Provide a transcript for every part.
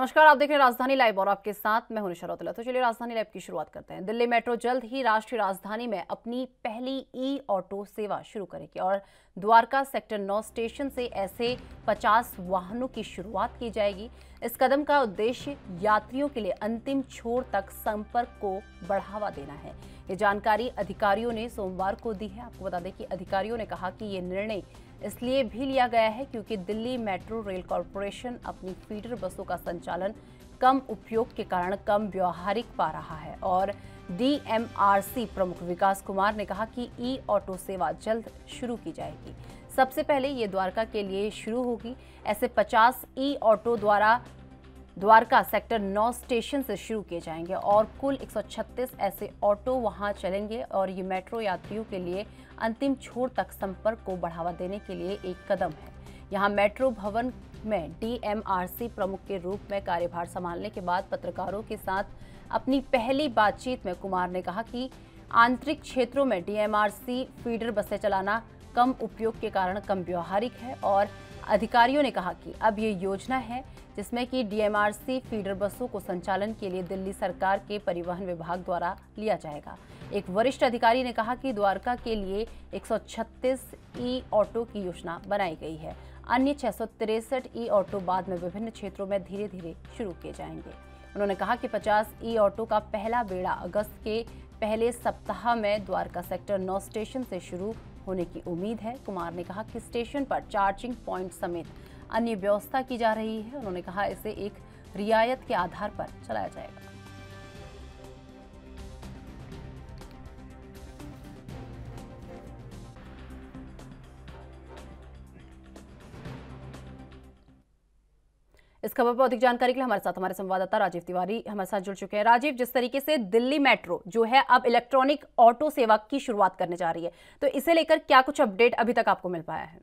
नमस्कार, आप देख रहे हैं राजधानी लाइव और आपके साथ मैं हूं निशा रौतेला। तो चलिए राजधानी लाइव की शुरुआत करते हैं। दिल्ली मेट्रो जल्द ही राष्ट्रीय राजधानी में अपनी पहली ई ऑटो सेवा शुरू करेगी और द्वारका सेक्टर 9 स्टेशन से ऐसे 50 वाहनों की शुरुआत की जाएगी। इस कदम का उद्देश्य यात्रियों के लिए अंतिम छोर तक संपर्क को बढ़ावा देना है। ये जानकारी अधिकारियों ने सोमवार को दी है। आपको बता दें कि अधिकारियों ने कहा कि ये निर्णय इसलिए भी लिया गया है क्योंकि दिल्ली मेट्रो रेल कॉरपोरेशन अपनी फीडर बसों का संचालन कम उपयोग के कारण कम व्यावहारिक पा रहा है और डीएमआरसी प्रमुख विकास कुमार ने कहा कि ई ऑटो सेवा जल्द शुरू की जाएगी। सबसे पहले ये द्वारका के लिए शुरू होगी। ऐसे 50 ई ऑटो द्वारका सेक्टर 9 स्टेशन से शुरू किए जाएंगे और कुल 136 ऐसे ऑटो वहां चलेंगे और ये मेट्रो यात्रियों के लिए अंतिम छोर तक संपर्क को बढ़ावा देने के लिए एक कदम है। यहां मेट्रो भवन में डीएमआरसी प्रमुख के रूप में कार्यभार संभालने के बाद पत्रकारों के साथ अपनी पहली बातचीत में कुमार ने कहा कि आंतरिक क्षेत्रों में डीएमआरसी फीडर बसें चलाना कम उपयोग के कारण कम व्यावहारिक है और अधिकारियों ने कहा कि अब ये योजना है जिसमें कि डीएमआरसी फीडर बसों को संचालन के लिए दिल्ली सरकार के परिवहन विभाग द्वारा लिया जाएगा। एक वरिष्ठ अधिकारी ने कहा कि द्वारका के लिए 136 ई ऑटो की योजना बनाई गई है। अन्य 663 ई ऑटो बाद में विभिन्न क्षेत्रों में धीरे धीरे शुरू किए जाएंगे। उन्होंने कहा कि 50 ई ऑटो का पहला बेड़ा अगस्त के पहले सप्ताह में द्वारका सेक्टर 9 स्टेशन से शुरू होने की उम्मीद है। कुमार ने कहा कि स्टेशन पर चार्जिंग पॉइंट समेत अन्य व्यवस्था की जा रही है। उन्होंने कहा इसे एक रियायत के आधार पर चलाया जाएगा। इस खबर पर अधिक जानकारी के लिए हमारे संवाददाता राजीव तिवारी हमारे साथ जुड़ चुके हैं। राजीव, जिस तरीके से दिल्ली मेट्रो जो है अब इलेक्ट्रॉनिक ऑटो सेवा की शुरुआत करने जा रही है, तो इसे लेकर क्या कुछ अपडेट अभी तक आपको मिल पाया है?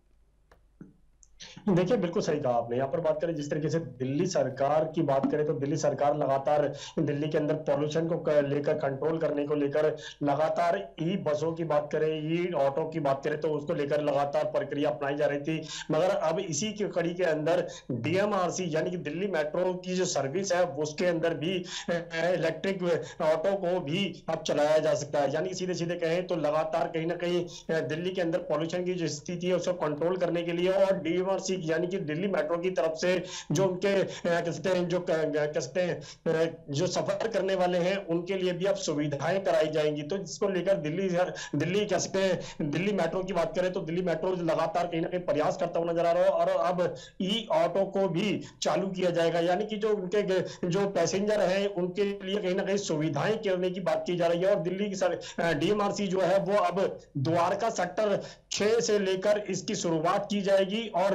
देखिए, बिल्कुल सही कहा आपने। यहाँ पर बात करें जिस तरीके से दिल्ली सरकार की बात करें तो दिल्ली सरकार लगातार दिल्ली के अंदर पॉल्यूशन को लेकर कंट्रोल करने को लेकर लगातार ई बसों की बात करें, ई ऑटो की बात करें तो उसको लेकर लगातार प्रक्रिया अपनाई जा रही थी। मगर अब इसी की कड़ी के अंदर डीएमआरसी यानी कि दिल्ली मेट्रो की जो सर्विस है उसके अंदर भी इलेक्ट्रिक ऑटो को भी अब चलाया जा सकता है। यानी सीधे सीधे कहें तो लगातार कहीं ना कहीं दिल्ली के अंदर पॉल्यूशन की जो स्थिति है उसको कंट्रोल करने के लिए और डीएमआरसी यानी कि दिल्ली मेट्रो की तरफ से जो उनके जो सफर करने वाले हैं उनके लिए भी अब सुविधाएं कराई जाएंगी। तो इसको लेकर दिल्ली मेट्रो की बात करें तो दिल्ली मेट्रो लगातार कहीं ना कहीं प्रयास करता हुआ नजर आ रहा है और अब ई ऑटो को भी चालू किया जाएगा। यानी कि जो उनके जो पैसेंजर हैं उनके लिए कहीं ना कहीं सुविधाएं करने की बात की जा रही है और दिल्ली की डीएमआरसी जो है वो अब द्वारका सेक्टर 6 से लेकर इसकी शुरुआत की जाएगी और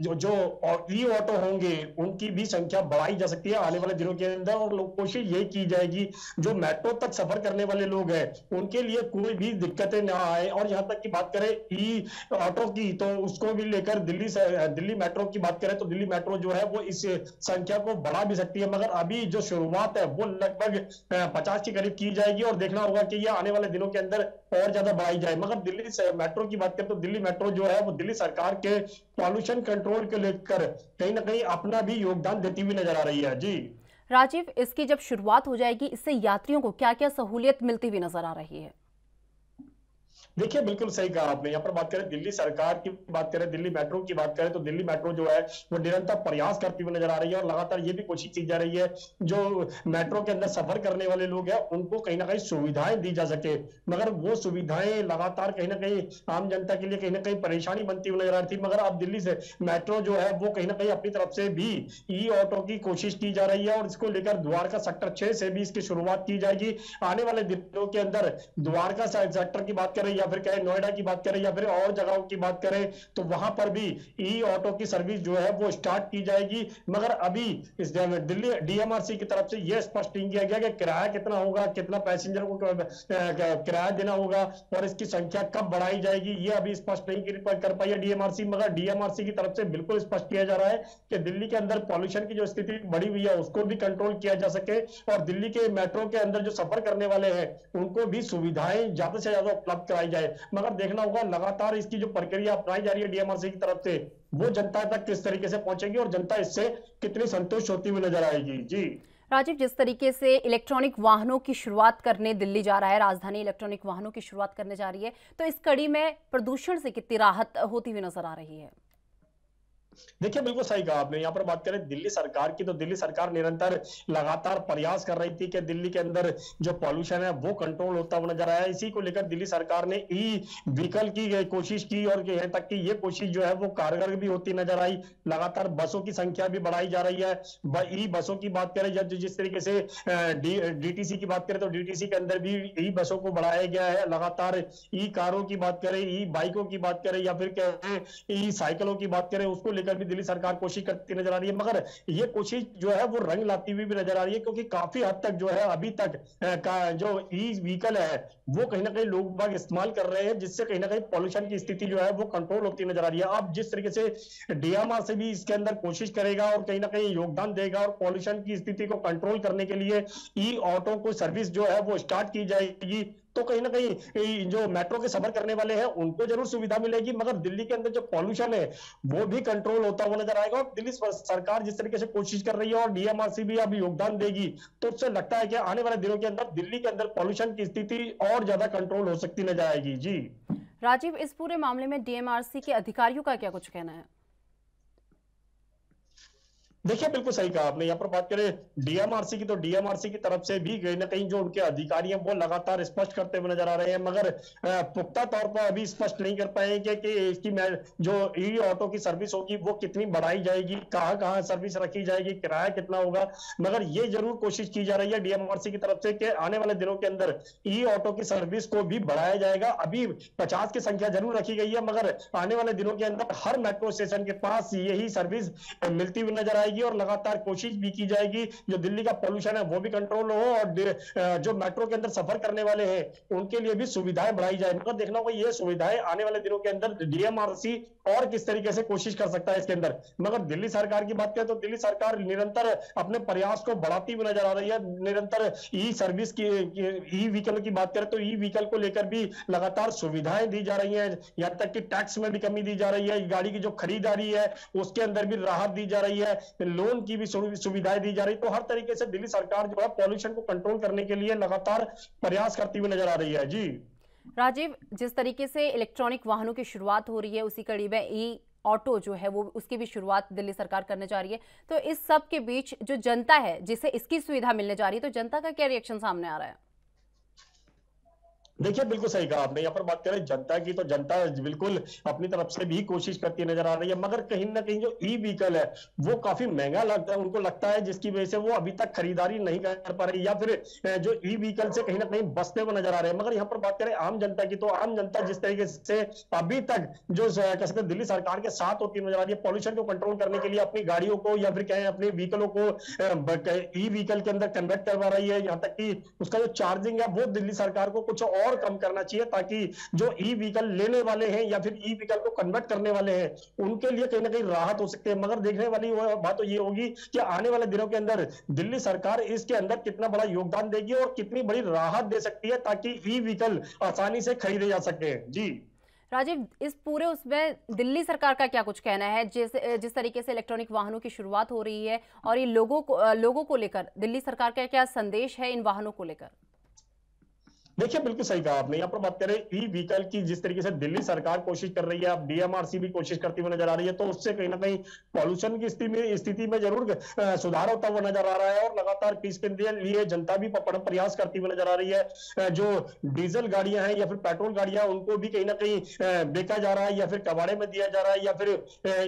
जो ई ऑटो होंगे उनकी भी संख्या बढ़ाई जा सकती है आने वाले दिनों के अंदर और कोशिश यही की जाएगी जो मेट्रो तक सफर करने वाले लोग हैं उनके लिए कोई भी दिक्कतें ना आए। और यहां तक की बात करें ई ऑटो की तो उसको भी लेकर दिल्ली मेट्रो की बात करें तो दिल्ली मेट्रो जो है वो इस संख्या को बढ़ा भी सकती है। मगर अभी जो शुरुआत है वो लगभग 50 के करीब की जाएगी और देखना होगा कि ये आने वाले दिनों के अंदर और ज्यादा बढ़ाई जाए। मगर दिल्ली मेट्रो की बात करें तो दिल्ली मेट्रो जो है वो दिल्ली सरकार के पॉल्यूशन कंट्रोल को लेकर कहीं ना कहीं अपना भी योगदान देती हुई नजर आ रही है। जी राजीव, इसकी जब शुरुआत हो जाएगी इससे यात्रियों को क्या क्या सहूलियत मिलती हुई नजर आ रही है? देखिए, बिल्कुल सही कहा आपने। यहाँ पर बात करें दिल्ली सरकार की बात करें, दिल्ली मेट्रो की बात करें तो दिल्ली मेट्रो जो है वो निरंतर प्रयास करती हुई नजर आ रही है और लगातार ये भी कोशिश की जा रही है जो मेट्रो के अंदर सफर करने वाले लोग हैं उनको कहीं ना कहीं सुविधाएं दी जा सके। मगर वो सुविधाएं लगातार कहीं ना कहीं आम जनता के लिए कहीं ना कहीं परेशानी बनती हुई नजर आ रही थी। मगर अब दिल्ली से मेट्रो जो है वो कहीं ना कहीं अपनी तरफ से भी ई ऑटो की कोशिश की जा रही है और इसको लेकर द्वारका सेक्टर 6 से भी इसकी शुरुआत की जाएगी। आने वाले दिनों के अंदर द्वारका सेक्टर की बात करें या फिर कहें नोएडा की बात करें या फिर और जगहों की बात करें तो वहां पर भी ई ऑटो की सर्विस जो है वो स्टार्ट की जाएगी। मगर अभी इस दिल्ली डीएमआरसी की तरफ से यह स्पष्ट नहीं किया गया कि किराया कितना होगा, कितना पैसेंजर को किराया देना होगा और इसकी संख्या कब बढ़ाई जाएगी ये अभी स्पष्ट नहीं कर पाई है डीएमआरसी। मगर डीएमआरसी की तरफ से बिल्कुल स्पष्ट किया जा रहा है कि दिल्ली के अंदर पॉल्यूशन की जो स्थिति बढ़ी हुई है उसको भी कंट्रोल किया जा सके और दिल्ली के मेट्रो के अंदर जो सफर करने वाले हैं उनको भी सुविधाएं ज्यादा से ज्यादा उपलब्ध कराई जाए। मगर देखना होगा लगातार इसकी जो प्रक्रिया अपनाई जा रही है डीएमआरसी की तरफ से, वो जनता तक किस तरीके से पहुंचेगी और जनता इससे कितनी संतुष्ट होती हुई नजर आएगी। जी राजीव, जिस तरीके से इलेक्ट्रॉनिक वाहनों की शुरुआत करने दिल्ली जा रहा है, राजधानी इलेक्ट्रॉनिक वाहनों की शुरुआत करने जा रही है, तो इस कड़ी में प्रदूषण से कितनी राहत होती हुई नजर आ रही है? देखिए, बिल्कुल सही कहा आपने। यहाँ पर बात करें दिल्ली सरकार की, तो दिल्ली सरकार निरंतर लगातार प्रयास कर रही थी कि दिल्ली के अंदर जो पॉल्यूशन है वो कंट्रोल होता हुआ नजर आया। इसी को लेकर दिल्ली सरकार ने ई व्हीकल की कोशिश की और यहाँ तक कि ये कोशिश जो है वो कारगर भी होती नजर आई। लगातार बसों की संख्या भी बढ़ाई जा रही है। ई बसों की बात करें, जब जिस तरीके से डीटीसी की बात करें तो डीटीसी के अंदर भी ई बसों को बढ़ाया गया है। लगातार ई कारों की बात करें, ई बाइकों की बात करें या फिर ई साइकिलों की बात करें, उसको लेकर भी दिल्ली सरकार कोशिश करती नजर आ रही है। मगर ये कोशिश जो है वो रंग लाती हुई भी नजर आ रही है, क्योंकि काफी हद तक जो है अभी तक का जो ई व्हीकल है वो कहीं ना कहीं लोग बाग इस्तेमाल कर रहे हैं, जिससे कहीं ना कहीं पॉल्यूशन की स्थिति जो है वो कंट्रोल होती नजर आ रही है। अब जिस तरीके से डीएमआर से भी इसके अंदर कोशिश करेगा और कहीं ना कहीं योगदान देगा और पॉल्यूशन की स्थिति को कंट्रोल करने के लिए ई ऑटो को सर्विस जो है वो स्टार्ट की जाएगी, तो कहीं ना कहीं जो मेट्रो के सफर करने वाले हैं उनको जरूर सुविधा मिलेगी, मगर दिल्ली के अंदर जो पॉल्यूशन है वो भी कंट्रोल होता हुआ नजर आएगा। और दिल्ली सरकार जिस तरीके से कोशिश कर रही है और डीएमआरसी भी अब योगदान देगी, तो उससे लगता है कि आने वाले दिनों के अंदर दिल्ली के अंदर पॉल्यूशन की स्थिति और ज्यादा कंट्रोल हो सकती नजर आएगी। जी राजीव, इस पूरे मामले में डीएमआरसी के अधिकारियों का क्या कुछ कहना है? देखिए, बिल्कुल सही कहा आपने। यहाँ पर बात करें डीएमआरसी की, तो डीएमआरसी की तरफ से भी कहीं ना कहीं जो उनके अधिकारी हैं वो लगातार स्पष्ट करते हुए नजर आ रहे हैं, मगर पुख्ता तौर पर अभी स्पष्ट नहीं कर पाएंगे कि इसकी जो ई ऑटो की सर्विस होगी वो कितनी बढ़ाई जाएगी, कहाँ कहाँ सर्विस रखी जाएगी, किराया कितना होगा। मगर ये जरूर कोशिश की जा रही है डीएमआरसी की तरफ से कि आने वाले दिनों के अंदर ई ऑटो की सर्विस को भी बढ़ाया जाएगा। अभी 50 की संख्या जरूर रखी गई है, मगर आने वाले दिनों के अंदर हर मेट्रो स्टेशन के पास यही सर्विस मिलती हुई नजर आएगी और लगातार कोशिश भी की जाएगी जो दिल्ली का पोल्यूशन है वो भी कंट्रोल हो और जो मेट्रो के अंदर सफर करने वाले हैं उनके लिए भी सुविधाएं बढ़ाई जाए। मगर देखना होगा ये सुविधाएं आने वाले दिनों के अंदर डीएमआरसी और किस तरीके से कोशिश कर सकता है इसके अंदर। मगर दिल्ली सरकार की बात करें तो दिल्ली सरकार निरंतर अपने प्रयास को बढ़ाती हुई नजर आ रही है। निरंतर ई सर्विस की, ई व्हीकल की बात करें तो ई व्हीकल को लेकर भी लगातार सुविधाएं दी जा रही है, यहां तक कि टैक्स में भी कमी दी जा रही है, गाड़ी की जो खरीदारी है उसके अंदर भी राहत दी जा रही है, लोन की भी सुविधाएं दी जा रही है। तो हर तरीके से दिल्ली सरकार जो है पॉल्यूशन को कंट्रोल करने के लिए लगातार प्रयास करती हुई नजर आ रही है। जी राजीव, जिस तरीके से इलेक्ट्रॉनिक वाहनों की शुरुआत हो रही है उसी कड़ी में ई ऑटो जो है वो उसकी भी शुरुआत दिल्ली सरकार करने जा रही है, तो इस सब के बीच जो जनता है जिसे इसकी सुविधा मिलने जा रही है, तो जनता का क्या रिएक्शन सामने आ रहा है? देखिए, बिल्कुल सही कहा आपने। यहाँ पर बात करें जनता की, तो जनता बिल्कुल अपनी तरफ से भी कोशिश करती नजर आ रही है, मगर कहीं ना कहीं जो ई व्हीकल है वो काफी महंगा लगता है, उनको लगता है, जिसकी वजह से वो अभी तक खरीदारी नहीं कर पा रही या फिर जो ई व्हीकल से कहीं ना कहीं बचते हुए नजर आ रहे हैं। मगर यहाँ पर बात करें आम जनता की, तो आम जनता जिस तरीके से अभी तक जो कह सकते दिल्ली सरकार के साथ होती नजर आ रही है पॉल्यूशन को कंट्रोल करने के लिए, अपनी गाड़ियों को या फिर कहें अपने व्हीकलों को ई व्हीकल के अंदर कन्वर्ट करवा रही है, यहाँ तक कि उसका जो चार्जिंग है वो दिल्ली सरकार को कुछ और कम करना चाहिए, ताकि जो ई व्हीकल लेने वाले हैं या फिर ई व्हीकल को कन्वर्ट करने वाले हैं उनके लिए कहीं ना कहीं राहत हो सकती है। मगर देखने वाली बात तो ये होगी कि आने वाले दिनों के अंदर दिल्ली सरकार इसके अंदर कितना बड़ा योगदान देगी और कितनी बड़ी राहत दे सकती है ताकि ई व्हीकल आसानी से खरीदे जा सके। जी राजीव, इस पूरे उसमें दिल्ली सरकार का क्या कुछ कहना है, जिस तरीके से इलेक्ट्रॉनिक वाहनों की शुरुआत हो रही है और ये लोगों को लेकर दिल्ली सरकार का क्या संदेश है इन वाहनों को लेकर? देखिए, बिल्कुल सही कहा आपने। यहाँ पर बात करें ई व्हीकल की, जिस तरीके से दिल्ली सरकार कोशिश कर रही है, अब डीएमआरसी भी कोशिश करती हुई नजर आ रही है, तो उससे कहीं ना कहीं पॉल्यूशन की स्थिति में जरूर सुधार होता हुआ नजर आ रहा है और लगातार इसके लिए जनता भी प्रयास करती हुई नजर आ रही है। जो डीजल गाड़ियां हैं या फिर पेट्रोल गाड़ियां उनको भी कहीं ना कहीं बेचा जा रहा है या फिर कबाड़े में दिया जा रहा है या फिर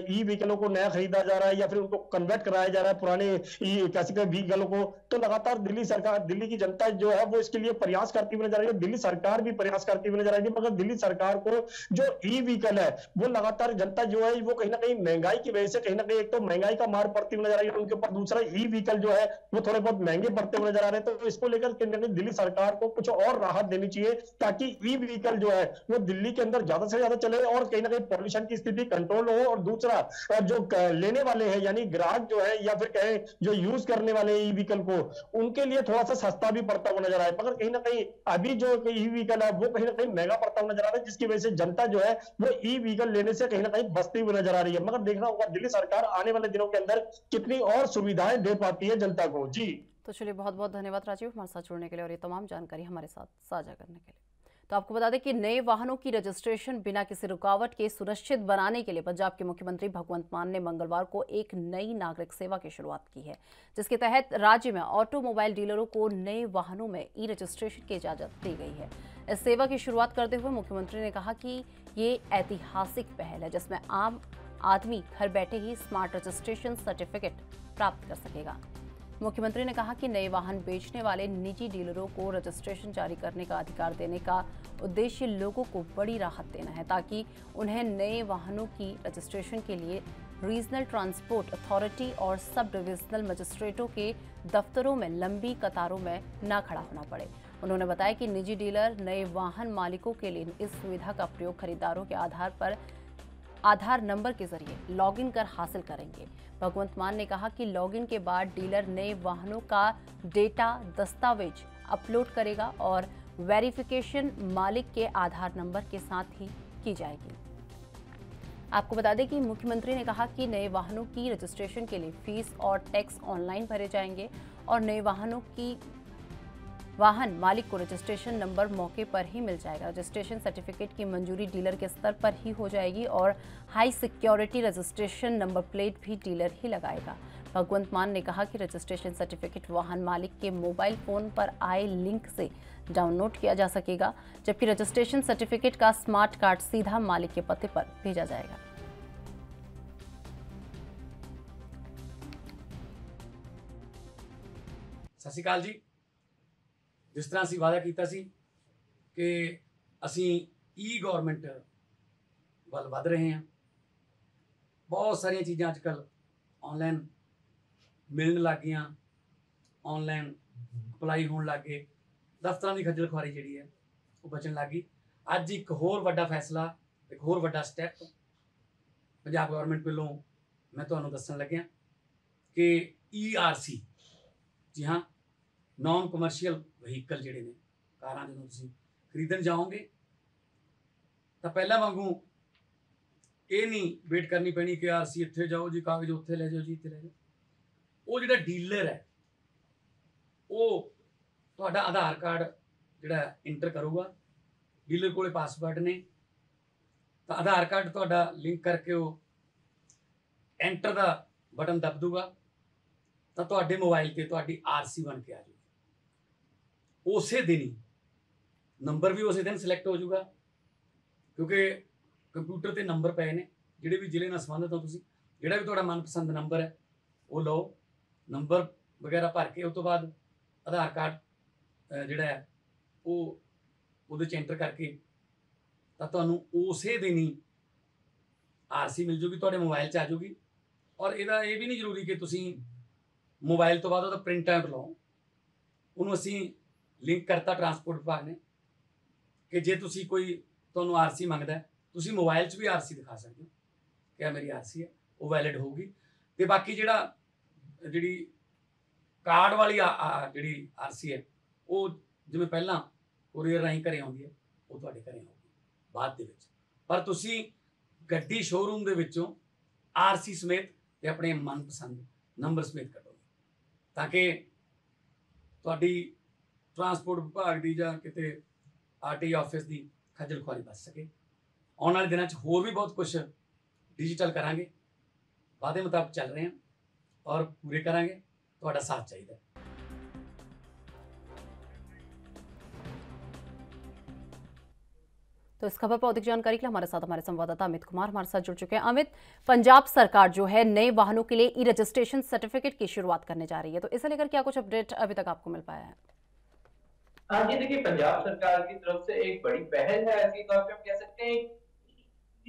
ई व्हीकलों को नया खरीदा जा रहा है या फिर उनको कन्वर्ट कराया जा रहा है पुराने ई व्हीकलों को। तो लगातार दिल्ली सरकार, दिल्ली की जनता जो है वो इसके लिए प्रयास करती हुई दिल्ली सरकार भी प्रयास करती हुई नजर आएगी। मगर दिल्ली सरकार को जो ई व्हीकल है वो लगातार जनता जो है वो कहीं ना कहीं महंगाई की वजह से कहीं ना कहीं एक तो महंगाई का मार पड़ती हुई नजर आ रही है उनके ऊपर, दूसरा ई व्हीकल जो है वो थोड़े बहुत महंगे पड़ते हुए नजर आ रहे हैं। तो इसको लेकर कहीं ना कहीं दिल्ली सरकार को कुछ और राहत देनी चाहिए ताकि ई व्हीकल जो है वो दिल्ली के अंदर ज्यादा से ज्यादा चले और कहीं ना कहीं पॉल्यूशन की स्थिति कंट्रोल हो। और दूसरा जो लेने वाले हैं यानी ग्राहक जो है या फिर कहें जो यूज करने वाले ई व्हीकल को, उनके लिए थोड़ा सा सस्ता भी पड़ता हुआ नजर आए। मगर कहीं ना कहीं अभी अभी जो ई व्हीकल है वो कहीं ना कहीं महंगा पड़ता हुआ नजर आ रहा है, जिसकी वजह से जनता जो है वो ई व्हीकल लेने से कहीं ना कहीं बचती हुई नजर आ रही है। मगर देखना होगा दिल्ली सरकार आने वाले दिनों के अंदर कितनी और सुविधाएं दे पाती है जनता को। जी तो चलिए, बहुत बहुत धन्यवाद राजीव हमारे साथ जुड़ने के लिए और ये तमाम जानकारी हमारे साथ साझा करने के लिए। तो आपको बता दें कि नए वाहनों की रजिस्ट्रेशन बिना किसी रुकावट के सुनिश्चित बनाने के लिए पंजाब के मुख्यमंत्री भगवंत मान ने मंगलवार को एक नई नागरिक सेवा की शुरुआत की है, जिसके तहत राज्य में ऑटोमोबाइल डीलरों को नए वाहनों में ई रजिस्ट्रेशन की इजाजत दी गई है। इस सेवा की शुरुआत करते हुए मुख्यमंत्री ने कहा कि ये ऐतिहासिक पहल है, जिसमें आम आदमी घर बैठे ही स्मार्ट रजिस्ट्रेशन सर्टिफिकेट प्राप्त कर सकेगा। मुख्यमंत्री ने कहा कि नए वाहन बेचने वाले निजी डीलरों को रजिस्ट्रेशन जारी करने का अधिकार देने का उद्देश्य लोगों को बड़ी राहत देना है, ताकि उन्हें नए वाहनों की रजिस्ट्रेशन के लिए रीजनल ट्रांसपोर्ट अथॉरिटी और सब डिविजनल मजिस्ट्रेटों के दफ्तरों में लंबी कतारों में न खड़ा होना पड़े। उन्होंने बताया कि निजी डीलर नए वाहन मालिकों के लिए इस सुविधा का प्रयोग खरीदारों के आधार नंबर के जरिए लॉगिन कर हासिल करेंगे। भगवंत मान ने कहा कि लॉगिन के बाद डीलर नए वाहनों का डेटा दस्तावेज अपलोड करेगा और वेरिफिकेशन मालिक के आधार नंबर के साथ ही की जाएगी। आपको बता दें कि मुख्यमंत्री ने कहा कि नए वाहनों की रजिस्ट्रेशन के लिए फीस और टैक्स ऑनलाइन भरे जाएंगे और नए वाहन मालिक को रजिस्ट्रेशन नंबर मौके पर ही मिल जाएगा। रजिस्ट्रेशन सर्टिफिकेट की मंजूरी डीलर के स्तर पर ही हो जाएगी और high security registration number plate भी डीलर ही लगाएगा। भगवंत मान ने कहा कि रजिस्ट्रेशन सर्टिफिकेट वाहन मालिक के मोबाइल फोन पर आए लिंक से डाउनलोड किया जा सकेगा, जबकि रजिस्ट्रेशन सर्टिफिकेट का स्मार्ट कार्ड सीधा मालिक के पते पर भेजा जाएगा। सत श्री अकाल जी। जिस तरह ਅਸੀਂ ਵਾਅਦਾ ਕੀਤਾ ਸੀ ਕਿ ਅਸੀਂ ਈ ਗਵਰਨਮੈਂਟ ਵੱਲ ਵਧ ਰਹੇ ਹਾਂ, ਬਹੁਤ ਸਾਰੀਆਂ ਚੀਜ਼ਾਂ ਅੱਜ ਕੱਲ੍ਹ ਆਨਲਾਈਨ ਮਿਲਣ ਲੱਗ ਗਈਆਂ, ਆਨਲਾਈਨ ਅਪਲਾਈ ਹੋਣ ਲੱਗ ਗਏ, ਦਫ਼ਤਰਾਂ ਦੀ ਖੱਜਲ ਖੁਆਰੀ ਜਿਹੜੀ ਹੈ ਉਹ ਬਚਣ ਲੱਗ ਗਈ। ਅੱਜ ਇੱਕ ਹੋਰ ਵੱਡਾ ਫੈਸਲਾ, ਇੱਕ ਹੋਰ ਵੱਡਾ ਸਟੈਪ ਪੰਜਾਬ ਗਵਰਨਮੈਂਟ ਵੱਲੋਂ ਮੈਂ ਤੁਹਾਨੂੰ ਦੱਸਣ ਲੱਗਿਆ ਕਿ ERC, ਜੀ ਹਾਂ, नॉन कमर्शियल ਵਹੀਕਲ ਜਿਹੜੇ ਨੇ, ਕਾਰਾਂ ਜਦੋਂ ਤੁਸੀਂ ਖਰੀਦਣ ਜਾਓਗੇ ਤਾਂ ਪਹਿਲਾਂ ਵਾਂਗੂ ਇਹ ਨਹੀਂ ਵੇਟ ਕਰਨੀ ਪੈਣੀ ਕਿ ਆਰਸੀ ਇੱਥੇ ਜਾਓ ਜੀ, ਕਾਗਜ਼ ਉੱਥੇ ਲੈ ਜਾਓ ਜੀ, ਇੱਥੇ ਲੈ ਜਾਓ। ਉਹ ਜਿਹੜਾ ਡੀਲਰ ਹੈ ਉਹ ਤੁਹਾਡਾ ਆਧਾਰ ਕਾਰਡ ਜਿਹੜਾ ਇੰਟਰ ਕਰੂਗਾ, ਡੀਲਰ ਕੋਲੇ ਪਾਸਵਰਡ ਨੇ, ਤਾਂ ਆਧਾਰ ਕਾਰਡ ਤੁਹਾਡਾ ਲਿੰਕ ਕਰਕੇ ਉਹ ਐਂਟਰ ਦਾ ਬਟਨ ਦਬ ਦੂਗਾ ਤਾਂ ਤੁਹਾਡੇ ਮੋਬਾਈਲ ਤੇ ਤੁਹਾਡੀ ਆਰਸੀ ਬਣ ਕੇ ਆ ਜਾਊਗੀ। ਉਸੇ ਦਿਨ ਹੀ ਨੰਬਰ ਵੀ ਉਸੇ ਦਿਨ ਸਿਲੈਕਟ ਹੋ ਜਾਊਗਾ, ਕਿਉਂਕਿ ਕੰਪਿਊਟਰ ਤੇ ਨੰਬਰ ਪਏ ਨੇ। ਜਿਹੜੇ ਵੀ ਜ਼ਿਲ੍ਹੇ ਨਾਲ ਸੰਬੰਧਿਤ ਹੋ ਤੁਸੀਂ, ਜਿਹੜਾ ਵੀ ਤੁਹਾਡਾ ਮਨਪਸੰਦ ਨੰਬਰ ਹੈ ਉਹ ਲਓ, ਨੰਬਰ ਵਗੈਰਾ ਭਰ ਕੇ ਉਸ ਤੋਂ ਬਾਅਦ ਆਧਾਰ ਕਾਰਡ ਜਿਹੜਾ ਹੈ ਉਹ ਉਹਦੇ 'ਚ ਐਂਟਰ ਕਰਕੇ ਤਾਂ ਤੁਹਾਨੂੰ ਉਸੇ ਦਿਨ ਹੀ ਆਰਸੀ ਮਿਲ ਜੂਗੀ, ਤੁਹਾਡੇ ਮੋਬਾਈਲ 'ਚ ਆ ਜੂਗੀ। ਔਰ ਇਹਦਾ ਇਹ ਵੀ ਨਹੀਂ ਜ਼ਰੂਰੀ ਕਿ ਤੁਸੀਂ ਮੋਬਾਈਲ ਤੋਂ ਬਾਅਦ ਉਹਦਾ ਪ੍ਰਿੰਟ ਆਊਟ ਲਓ। ਉਹਨੂੰ ਅਸੀਂ ਲਿੰਕ ਕਰਤਾ ਟਰਾਂਸਪੋਰਟ ਵਿਭਾਗ ਨੇ ਕਿ ਜੇ ਤੁਸੀਂ ਕੋਈ ਤੁਹਾਨੂੰ ਆਰਸੀ ਮੰਗਦਾ, ਤੁਸੀਂ ਮੋਬਾਈਲ 'ਚ ਵੀ ਆਰਸੀ ਦਿਖਾ ਸਕਦੇ ਹੋ ਕਿ ਇਹ ਮੇਰੀ ਆਰਸੀ ਹੈ, ਉਹ ਵੈਲਿਡ ਹੋਊਗੀ। ਅਤੇ ਬਾਕੀ ਜਿਹੜੀ ਕਾਰਡ ਵਾਲੀ ਜਿਹੜੀ ਆਰਸੀ ਹੈ ਉਹ ਜਿਵੇਂ ਪਹਿਲਾਂ ਕੋਰੀਅਰ ਰਾਹੀਂ ਘਰੇ ਆਉਂਦੀ ਹੈ, ਉਹ ਤੁਹਾਡੇ ਘਰੇ ਆਊਗੀ ਬਾਅਦ ਦੇ ਵਿੱਚ। ਪਰ ਤੁਸੀਂ ਗੱਡੀ ਸ਼ੋਰੂਮ ਦੇ ਵਿੱਚੋਂ ਆਰਸੀ ਸਮੇਤ ਅਤੇ ਆਪਣੇ ਮਨਪਸੰਦ ਨੰਬਰ ਸਮੇਤ ਕੱਢੋਗੇ, ਤਾਂ ਕਿ ਤੁਹਾਡੀ ਟਰਾਂਸਪੋਰਟ ਵਿਭਾਗ ਦੀ ਜਾਂ ਕਿਤੇ RTI ਆਫਿਸ ਦੀ ਖੱਜਲ ਖੁਆਰੀ ਬਚ ਸਕੇ। ਆਉਣ ਵਾਲੇ ਦਿਨਾਂ 'ਚ ਹੋਰ ਵੀ ਬਹੁਤ ਕੁਝ ਡਿਜੀਟਲ ਕਰਾਂਗੇ, ਵਾਅਦੇ ਮੁਤਾਬਕ ਚੱਲ ਰਹੇ ਹਾਂ ਔਰ ਪੂਰੇ ਕਰਾਂਗੇ। ਤੁਹਾਡਾ ਸਾਥ ਚਾਹੀਦਾ। तो इस खबर पर अधिक जानकारी के लिए हमारे संवाददाता अमित कुमार हमारे साथ जुड़ चुके हैं। अमित, पंजाब सरकार जो है नए वाहनों के लिए ई रजिस्ट्रेशन सर्टिफिकेट की शुरुआत करने जा रही है, तो इसे लेकर क्या कुछ अपडेट अभी तक आपको मिल पाया है? हाँ जी, देखिए पंजाब सरकार की तरफ से एक बड़ी पहल है, ऐसी तौर पे हम कह सकते हैं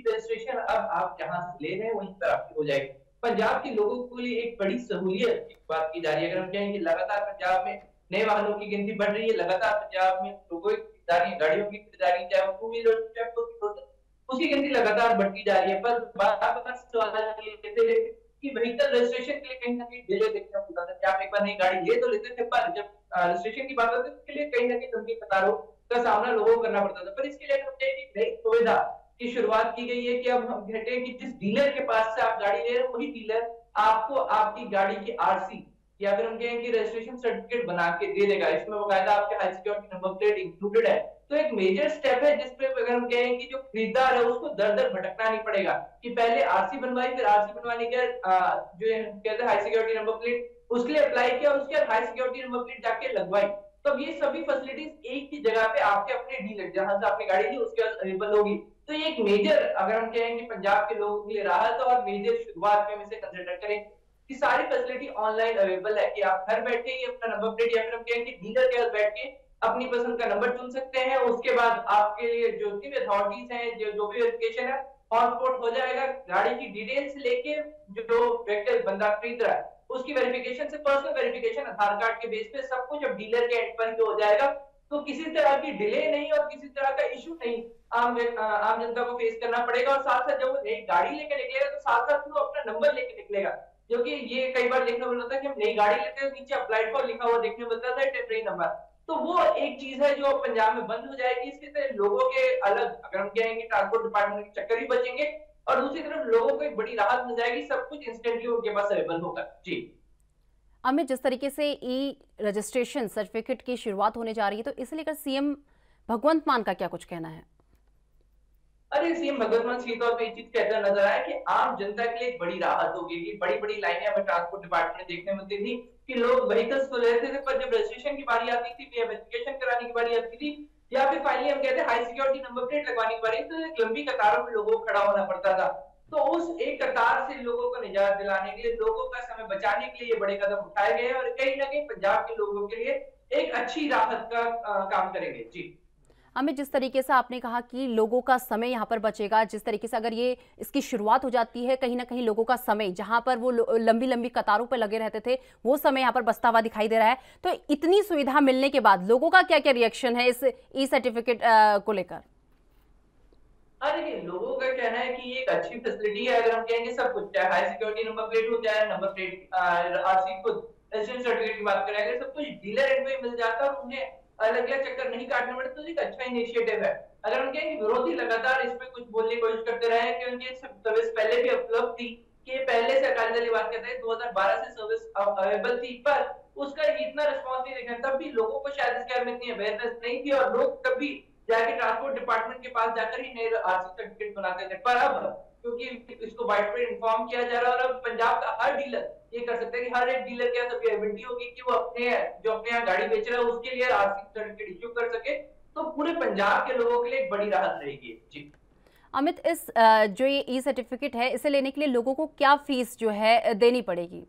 रजिस्ट्रेशन अब आप जहां से ले रहे हैं वहीं पर आपकी हो जाएगी। पंजाब के लोगों के लिए एक बड़ी सहूलियत की बात की जा रही है। अगर हम कहें कि लगातार पंजाब में नए वाहनों की गिनती बढ़ रही है, लगातार पंजाब में लोगों की खरीदारी, गाड़ियों की खरीदारी, चाहे वो टू व्हीलर उसकी गिनती लगातार बढ़ती जा रही है। पर बार-बार सवाल ये कि व्हीकल रजिस्ट्रेशन के लिए कहीं ना कहीं डिले देखने को मिलता है। आप एक बार नई गाड़ी ले तो लेते थे, पर जब रजिस्ट्रेशन की बात आती है उसके लिए कहीं ना कहीं लंबी कतारों का सामना लोगों को करना पड़ता था। पर इसके लिए हमने एक नई सुविधा की शुरुआत की गई है कि अब हम कहते हैं कि जिस डीलर के पास से आप गाड़ी ले रहे हैं वही डीलर आपको आपकी गाड़ी की आरसी या फिर हम कहें कि रजिस्ट्रेशन सर्टिफिकेट बना के दे देगा। इसमें बकायदा आपके high security number plate included है। तो एक मेजर स्टेप है जिसपे अगर हम कहें कि जो खरीदार है उसको दर दर भटकना नहीं पड़ेगा कि पहले आरसी बनवाई, फिर आरसी बनवाने के जो कहते हैं हाई सिक्योरिटी नंबर प्लेट उसके लिए अप्लाई किया, उसके बाद हाई सिक्योरिटी नंबर प्लेट जाके लगवाई। तो ये सभी फैसिलिटीज एक ही जगह पे आपके अपने डीलर जहां से आपने गाड़ी ली उसके बाद अवेलेबल होगी। तो ये एक मेजर अगर हम कहें कि पंजाब के लोगों के लिए राहत और मेजर शुरुआत में हम इसे कंसिडर करें कि सारी फैसिलिटी ऑनलाइन अवेलेबल है कि आप घर बैठे ही अपना नंबर प्लेट या फिर हम कहें कि डीलर के पास बैठ के अपनी पसंद का नंबर चुन सकते हैं। उसके बाद आपके लिए जो भी अथॉरिटीज हैं जो भी वेरिफिकेशन है ऑन स्पॉट हो जाएगा। गाड़ी की डिटेल से लेके जो व्यक्ति बंदा खरीद रहा है उसकी वेरिफिकेशन से पर्सनल वेरिफिकेशन आधार कार्ड के बेस पे सब कुछ अब डीलर के एंड पर ही हो जाएगा। तो किसी तरह की डिले नहीं और किसी तरह का इशू नहीं आम जनता को फेस करना पड़ेगा। और साथ साथ जब वो नई गाड़ी लेके निकलेगा तो साथ साथ वो अपना नंबर लेके निकलेगा, जो कि ये कई बार देखने को मिलता है कि हम नई गाड़ी लेते हैं नीचे अप्लाइड फॉर लिखा हुआ देखने को मिलता था टेम्परेरी नंबर। तो वो एक चीज है जो पंजाब में बंद हो जाएगी। इसके से लोगों के अलग अगर हम कहेंगे ट्रांसपोर्ट डिपार्टमेंट के चक्कर ही बचेंगे और दूसरी तरफ लोगों को एक बड़ी राहत मिल जाएगी, सब कुछ इंस्टेंटली उनके पास अवेलेबल होगा। जी अमित, जिस तरीके से ई रजिस्ट्रेशन सर्टिफिकेट की शुरुआत होने जा रही है तो इसे लेकर सीएम भगवंत मान का क्या कुछ कहना है? अरे सीएम भगवंत मान सीधे तौर पे ये चीज कहता नजर आया कि आम जनता के लिए एक बड़ी राहत होगी कि बड़ी बड़ी लाइनें हमें ट्रांसपोर्ट डिपार्टमेंट में देखने मिलती थी कि लोग व्हीकल्स तो लेते थे पर जब रजिस्ट्रेशन की बारी आती थी या वेरिफिकेशन कराने की बारी आती थी या फिर फाइनली हम कहते हैं हाई सिक्योरिटी नंबर प्लेट लगवाने की बारी तो एक लंबी कतारों में लोगों को खड़ा होना पड़ता था। तो उस एक कतार से लोगों को निजात दिलाने के लिए, लोगों का समय बचाने के लिए ये बड़े कदम उठाए गए हैं और कहीं ना कहीं पंजाब के लोगों के लिए एक अच्छी राहत का काम करेंगे। जी अमित, जिस तरीके से आपने कहा कि लोगों का समय यहाँ पर बचेगा, जिस तरीके से अगर ये इसकी शुरुआत हो जाती है कहीं ना कहीं लोगों का समय जहाँ पर वो लंबी लंबी कतारों पर लगे रहते थे वो समय यहाँ पर बचता हुआ दिखाई दे रहा है। तो इतनी सुविधा मिलने के बाद लोगों का क्या क्या रिएक्शन है इस ई सर्टिफिकेट को लेकर? देखिए लोगों का कहना है कि ये एक अच्छी फैसिलिटी है। अगर हम कहेंगे सब कुछ चाहे हाई सिक्योरिटी नंबर प्लेट हो चाहे नंबर प्लेट आरसी खुद रेजिडेंस सर्टिफिकेट की बात करें, अगर सब कुछ डीलर एंड पे मिल जाता है और उन्हें अलग अलग चक्कर नहीं काटने पड़ते तो एक अच्छा इनिशिएटिव है। अगर हम कहेंगे विरोधी लगातार इस पे कुछ बोलने की कोशिश करते रहे कि उनकी सर्विस पहले भी उपलब्ध थी कि पहले से अकाली दल बात कहते हैं 2012 से सर्विस अवेलेबल थी पर उसका इतना रिस्पॉन्स नहीं देखा, तब भी लोगों को शायद इसके बारे में इतनी अवेयरनेस नहीं थी और लोग तब भी जाके ट्रांसपोर्ट डिपार्टमेंट के पास जाकर ही नए आरसी सर्टिफिकेट बनाते थे। पर अब क्योंकि इसको वाइड स्प्रेड इन्फॉर्म किया जा रहा है और अब पंजाब का हर डीलर ये कर सकता है कि हर एक डीलर के पास एबिलिटी होगी कि वो अपने जो अपने यहाँ गाड़ी बेच रहा है उसके लिए आरसी सर्टिफिकेट इश्यू कर सके। तो पूरे पंजाब के लोगों के लिए एक बड़ी राहत रहेगी। जी अमित, इस जो ये ई सर्टिफिकेट है इसे लेने के लिए लोगों को क्या फीस जो है देनी पड़ेगी?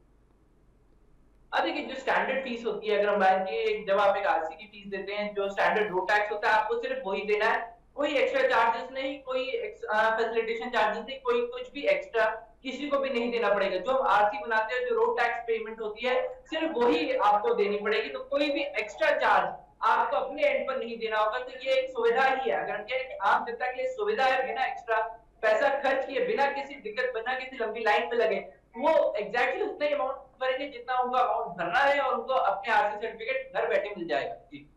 देखिए जो स्टैंडर्ड फीस होती है, अगर हम बात की जब आप एक आरसी की फीस देते हैं जो स्टैंडर्ड रोड टैक्स होता है आपको सिर्फ वही देना है, कोई एक्स्ट्रा चार्जेस नहीं, कोई फैसिलिटेशन चार्जेस नहीं, कोई कुछ भी एक्स्ट्रा किसी को भी नहीं देना पड़ेगा। जो हम आरसी बनाते हैं जो रोड टैक्स पेमेंट होती है सिर्फ वही आपको देनी पड़ेगी। तो कोई भी एक्स्ट्रा चार्ज आपको अपने एंड पर नहीं देना होगा। तो ये एक सुविधा ही है, अगर कहें कि आम जनता के लिए सुविधा है, बिना एक्स्ट्रा पैसा खर्च किए, बिना किसी दिक्कत, बिना किसी लंबी लाइन में लगे, वो एग्जैक्टली उतना ही अमाउंट भरेंगे जितना उनको अमाउंट भरना है और उनको अपने आरसी सर्टिफिकेट घर बैठे मिल जाएगा। जी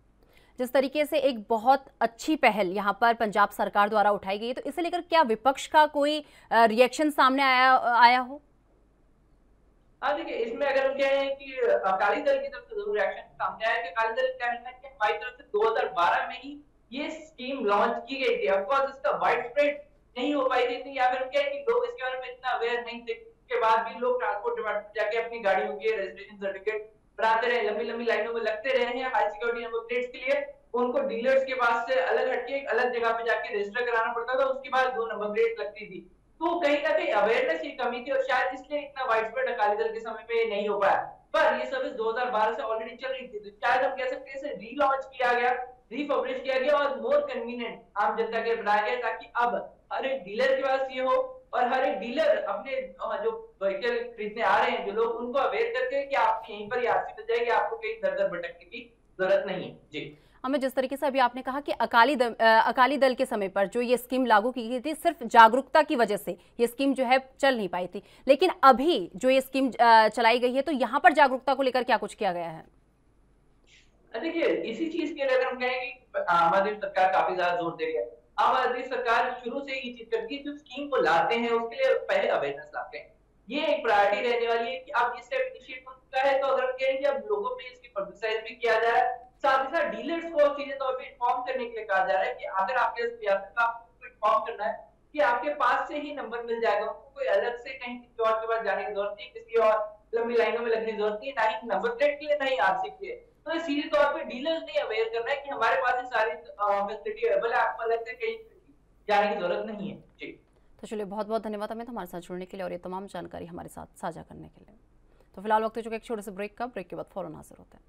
जिस तरीके से एक बहुत अच्छी पहल यहाँ पर पंजाब सरकार द्वारा उठाई गई है तो इसे लेकर क्या विपक्ष का कोई रिएक्शन सामने आया हो? देखिए इसमें अगर हम कहें कि अकाली दल की तरफ से जरूर रिएक्शन सामने आया कि अकाली दल का कहना है कि हमारी तरफ से 2012 में ही ये स्कीम लॉन्च की गई थी। ऑफ कोर्स इसका वाइड स्प्रेड नहीं हो पाई थी या फिर कहें कि लोग इसके बारे में इतना अवेयर नहीं थे, के बाद भी लोग ट्रांसपोर्ट डिपार्टमेंट जाके अपनी गाड़ियों के रजिस्ट्रेशन सर्टिफिकेट बनाते रहे, लंबी लंबी लाइनों में लगते रहे हैं हाई सिक्योरिटी नंबर प्लेट्स के लिए। उनको डीलर्स के पास से अलग हटके एक अलग जगह पे जाके रजिस्टर कराना पड़ता था, उसके बाद 2 नंबर प्लेट लगती थी। तो कहीं ना कहीं अवेयरनेस की कमी थी और शायद इसलिए इतना वाइड स्प्रेड अकाली दल के समय पे नहीं हो पाया। पर ये सर्विस 2012 से ऑलरेडी चल रही थी, तो शायद हम कह सकते हैं इसे रीलॉन्च किया गया, रीपब्लिश किया गया और मोर कन्वीनियंट आम जनता के लिए बनाया गया ताकि अब हर एक डीलर के पास ये हो और हर एक डीलर अपने जो व्हीकल खरीदने आ रहे हैं जो लोग उनको अवेयर करके कि आपकी यहीं पर आरसी मिल जाएगी, आपको कहीं दर दर भटकने की जरूरत नहीं है। जी हमें जिस तरीके से अभी आपने कहा कि अकाली दल के समय पर जो ये स्कीम लागू की गई थी सिर्फ जागरूकता की वजह से ये स्कीम जो है चल नहीं पाई थी, लेकिन अभी जो ये स्कीम चलाई गई है तो यहाँ पर जागरूकता को लेकर क्या कुछ किया गया है? देखिए इसी चीज के लिए अगर हम कहें कि आम आदमी सरकार काफी ज्यादा जोर दे रही है, आम आदमी सरकार शुरू से ये चीज करती है, जो स्कीम को लाते हैं उसके लिए पहले अवेयरनेस लाते हैं। ये एक प्रायोरिटी रहने वाली है कि अब ये स्टेप इनिशिएट हो चुका है, तो अगर हम कहें कि अब लोगों में इसकी पब्लिसाइज भी किया जा रहा है, साथ ही साथ डीलर्स को सीधे तौर पे इन्फॉर्म करने के लिए कहा जा रहा है कि अगर आपके पास यात्रा का आपको इन्फॉर्म करना है कि आपके पास से ही नंबर मिल जाएगा, उनको कोई अलग से कहीं किसी और के पास जाने की जरूरत नहीं, किसी और लंबी लाइनों में लगने की जरूरत नहीं, ना ही नंबर प्लेट के लिए, ना ही आरसी के लिए। तो ये सीधे तौर पे डीलर्स ने अवेयर करना है कि हमारे पास ये सारी फैसिलिटी अवेलेबल है, आपको अलग से कहीं जाने की जरूरत नहीं है। जी तो चलिए, बहुत बहुत धन्यवाद अमित हमारे साथ जुड़ने के लिए और ये तमाम जानकारी हमारे साथ साझा करने के लिए। तो फिलहाल वक्त हो चुका है एक छोटे से ब्रेक का। ब्रेक के बाद फौरन हाजिर होते हैं।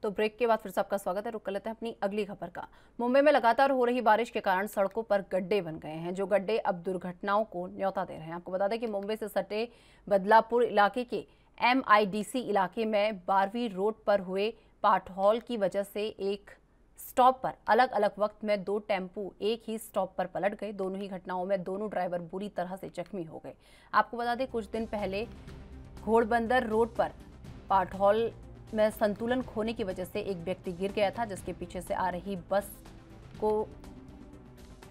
तो ब्रेक के बाद फिर से आपका स्वागत है। रुक कर लेते हैं अपनी अगली खबर का। मुंबई में लगातार हो रही बारिश के कारण सड़कों पर गड्ढे बन गए हैं, जो गड्ढे अब दुर्घटनाओं को न्योता दे रहे हैं। आपको बता दें कि मुंबई से सटे बदलापुर इलाके के MIDC इलाके में 12वीं रोड पर हुए पाटहॉल की वजह से एक स्टॉप पर अलग अलग वक्त में 2 टेम्पू एक ही स्टॉप पर पलट गए। दोनों ही घटनाओं में दोनों ड्राइवर बुरी तरह से जख्मी हो गए। आपको बता दें कुछ दिन पहले घोड़बंदर रोड पर पाटहॉल में संतुलन खोने की वजह से एक व्यक्ति गिर गया था, जिसके पीछे से आ रही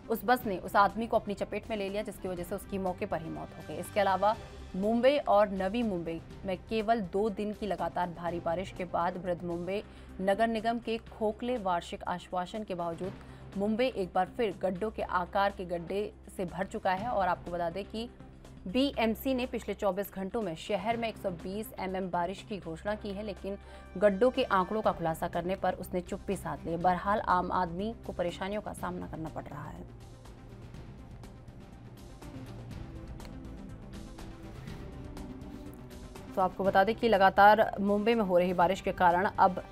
उस बस ने उस आदमी को अपनी चपेट में ले लिया, जिसकी वजह से उसकी मौके पर ही मौत हो गई। इसके अलावा मुंबई और नवी मुंबई में केवल 2 दिन की लगातार भारी बारिश के बाद बृहद मुंबई नगर निगम के खोखले वार्षिक आश्वासन के बावजूद मुंबई एक बार फिर गड्ढों के आकार के गड्ढे से भर चुका है। और आपको बता दें कि BMC ने पिछले 24 घंटों में शहर में 120 mm बारिश की घोषणा की है, लेकिन गड्ढों के आंकड़ों का खुलासा करने पर उसने चुप्पी साध ली। बहरहाल आम आदमी को परेशानियों का सामना करना पड़ रहा है। तो आपको बता दें कि लगातार मुंबई में हो रही बारिश के कारण अब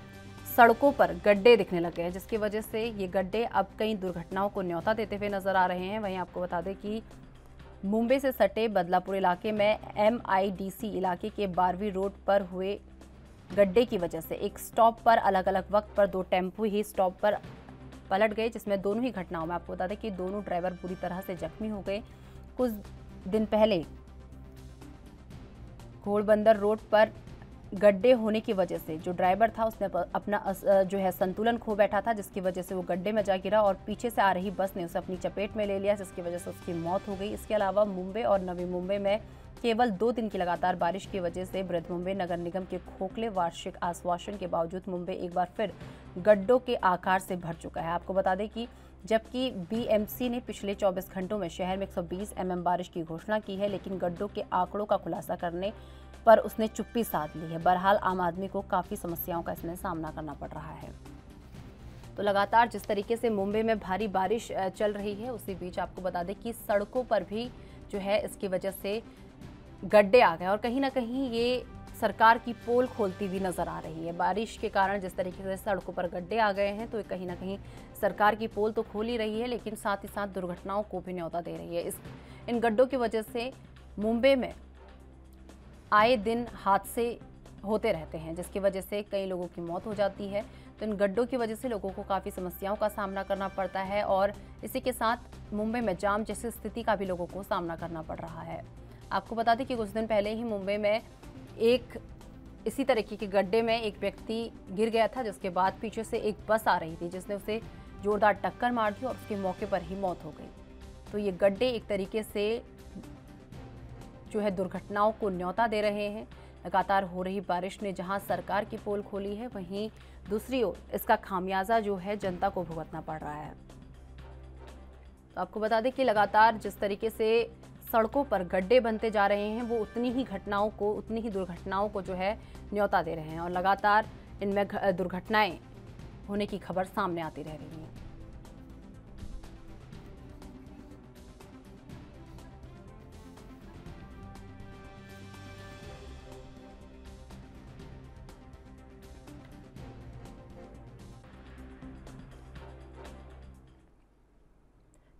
सड़कों पर गड्ढे दिखने लगे हैं, जिसकी वजह से ये गड्ढे अब कई दुर्घटनाओं को न्योता देते हुए नजर आ रहे हैं। वहीं आपको बता दें कि मुंबई से सटे बदलापुर इलाके में MIDC इलाके के 12वीं रोड पर हुए गड्ढे की वजह से एक स्टॉप पर अलग अलग वक्त पर 2 टेम्पू ही स्टॉप पर पलट गए, जिसमें दोनों ही घटनाओं में आपको बता दें कि दोनों ड्राइवर बुरी तरह से जख्मी हो गए। कुछ दिन पहले घोड़बंदर रोड पर गड्ढे होने की वजह से जो ड्राइवर था उसने अपना जो है संतुलन खो बैठा था, जिसकी वजह से वो गड्ढे में जा गिरा और पीछे से आ रही बस ने उसे अपनी चपेट में ले लिया, जिसकी वजह से उसकी मौत हो गई। इसके अलावा मुंबई और नवी मुंबई में केवल 2 दिन की लगातार बारिश की वजह से बृहद मुंबई नगर निगम के खोखले वार्षिक आश्वासन के बावजूद मुंबई एक बार फिर गड्ढों के आकार से भर चुका है। आपको बता दें कि जबकि BMC ने पिछले 24 घंटों में शहर में 120 mm बारिश की घोषणा की है, लेकिन गड्ढों के आंकड़ों का खुलासा करने पर उसने चुप्पी साध ली है। बहरहाल आम आदमी को काफ़ी समस्याओं का इसमें सामना करना पड़ रहा है। तो लगातार जिस तरीके से मुंबई में भारी बारिश चल रही है, उसी बीच आपको बता दें कि सड़कों पर भी जो है इसकी वजह से गड्ढे आ गए और कहीं ना कहीं ये सरकार की पोल खोलती हुई नजर आ रही है। बारिश के कारण जिस तरीके से सड़कों पर गड्ढे आ गए हैं, तो ये कहीं ना कहीं सरकार की पोल तो खोल ही रही है, लेकिन साथ ही साथ दुर्घटनाओं को भी न्योता दे रही है। इन गड्ढों की वजह से मुंबई में आए दिन हादसे होते रहते हैं, जिसकी वजह से कई लोगों की मौत हो जाती है। तो इन गड्ढों की वजह से लोगों को काफ़ी समस्याओं का सामना करना पड़ता है और इसी के साथ मुंबई में जाम जैसी स्थिति का भी लोगों को सामना करना पड़ रहा है। आपको बता दें कि कुछ दिन पहले ही मुंबई में एक इसी तरीके के गड्ढे में एक व्यक्ति गिर गया था, जिसके बाद पीछे से एक बस आ रही थी जिसने उसे जोरदार टक्कर मार दी और उसके मौके पर ही मौत हो गई। तो ये गड्ढे एक तरीके से जो है दुर्घटनाओं को न्योता दे रहे हैं। लगातार हो रही बारिश ने जहां सरकार की पोल खोली है, वहीं दूसरी ओर इसका खामियाजा जो है जनता को भुगतना पड़ रहा है। तो आपको बता दें कि लगातार जिस तरीके से सड़कों पर गड्ढे बनते जा रहे हैं, वो उतनी ही दुर्घटनाओं को जो है न्योता दे रहे हैं और लगातार इनमें दुर्घटनाएं होने की खबर सामने आती रह रही हैं।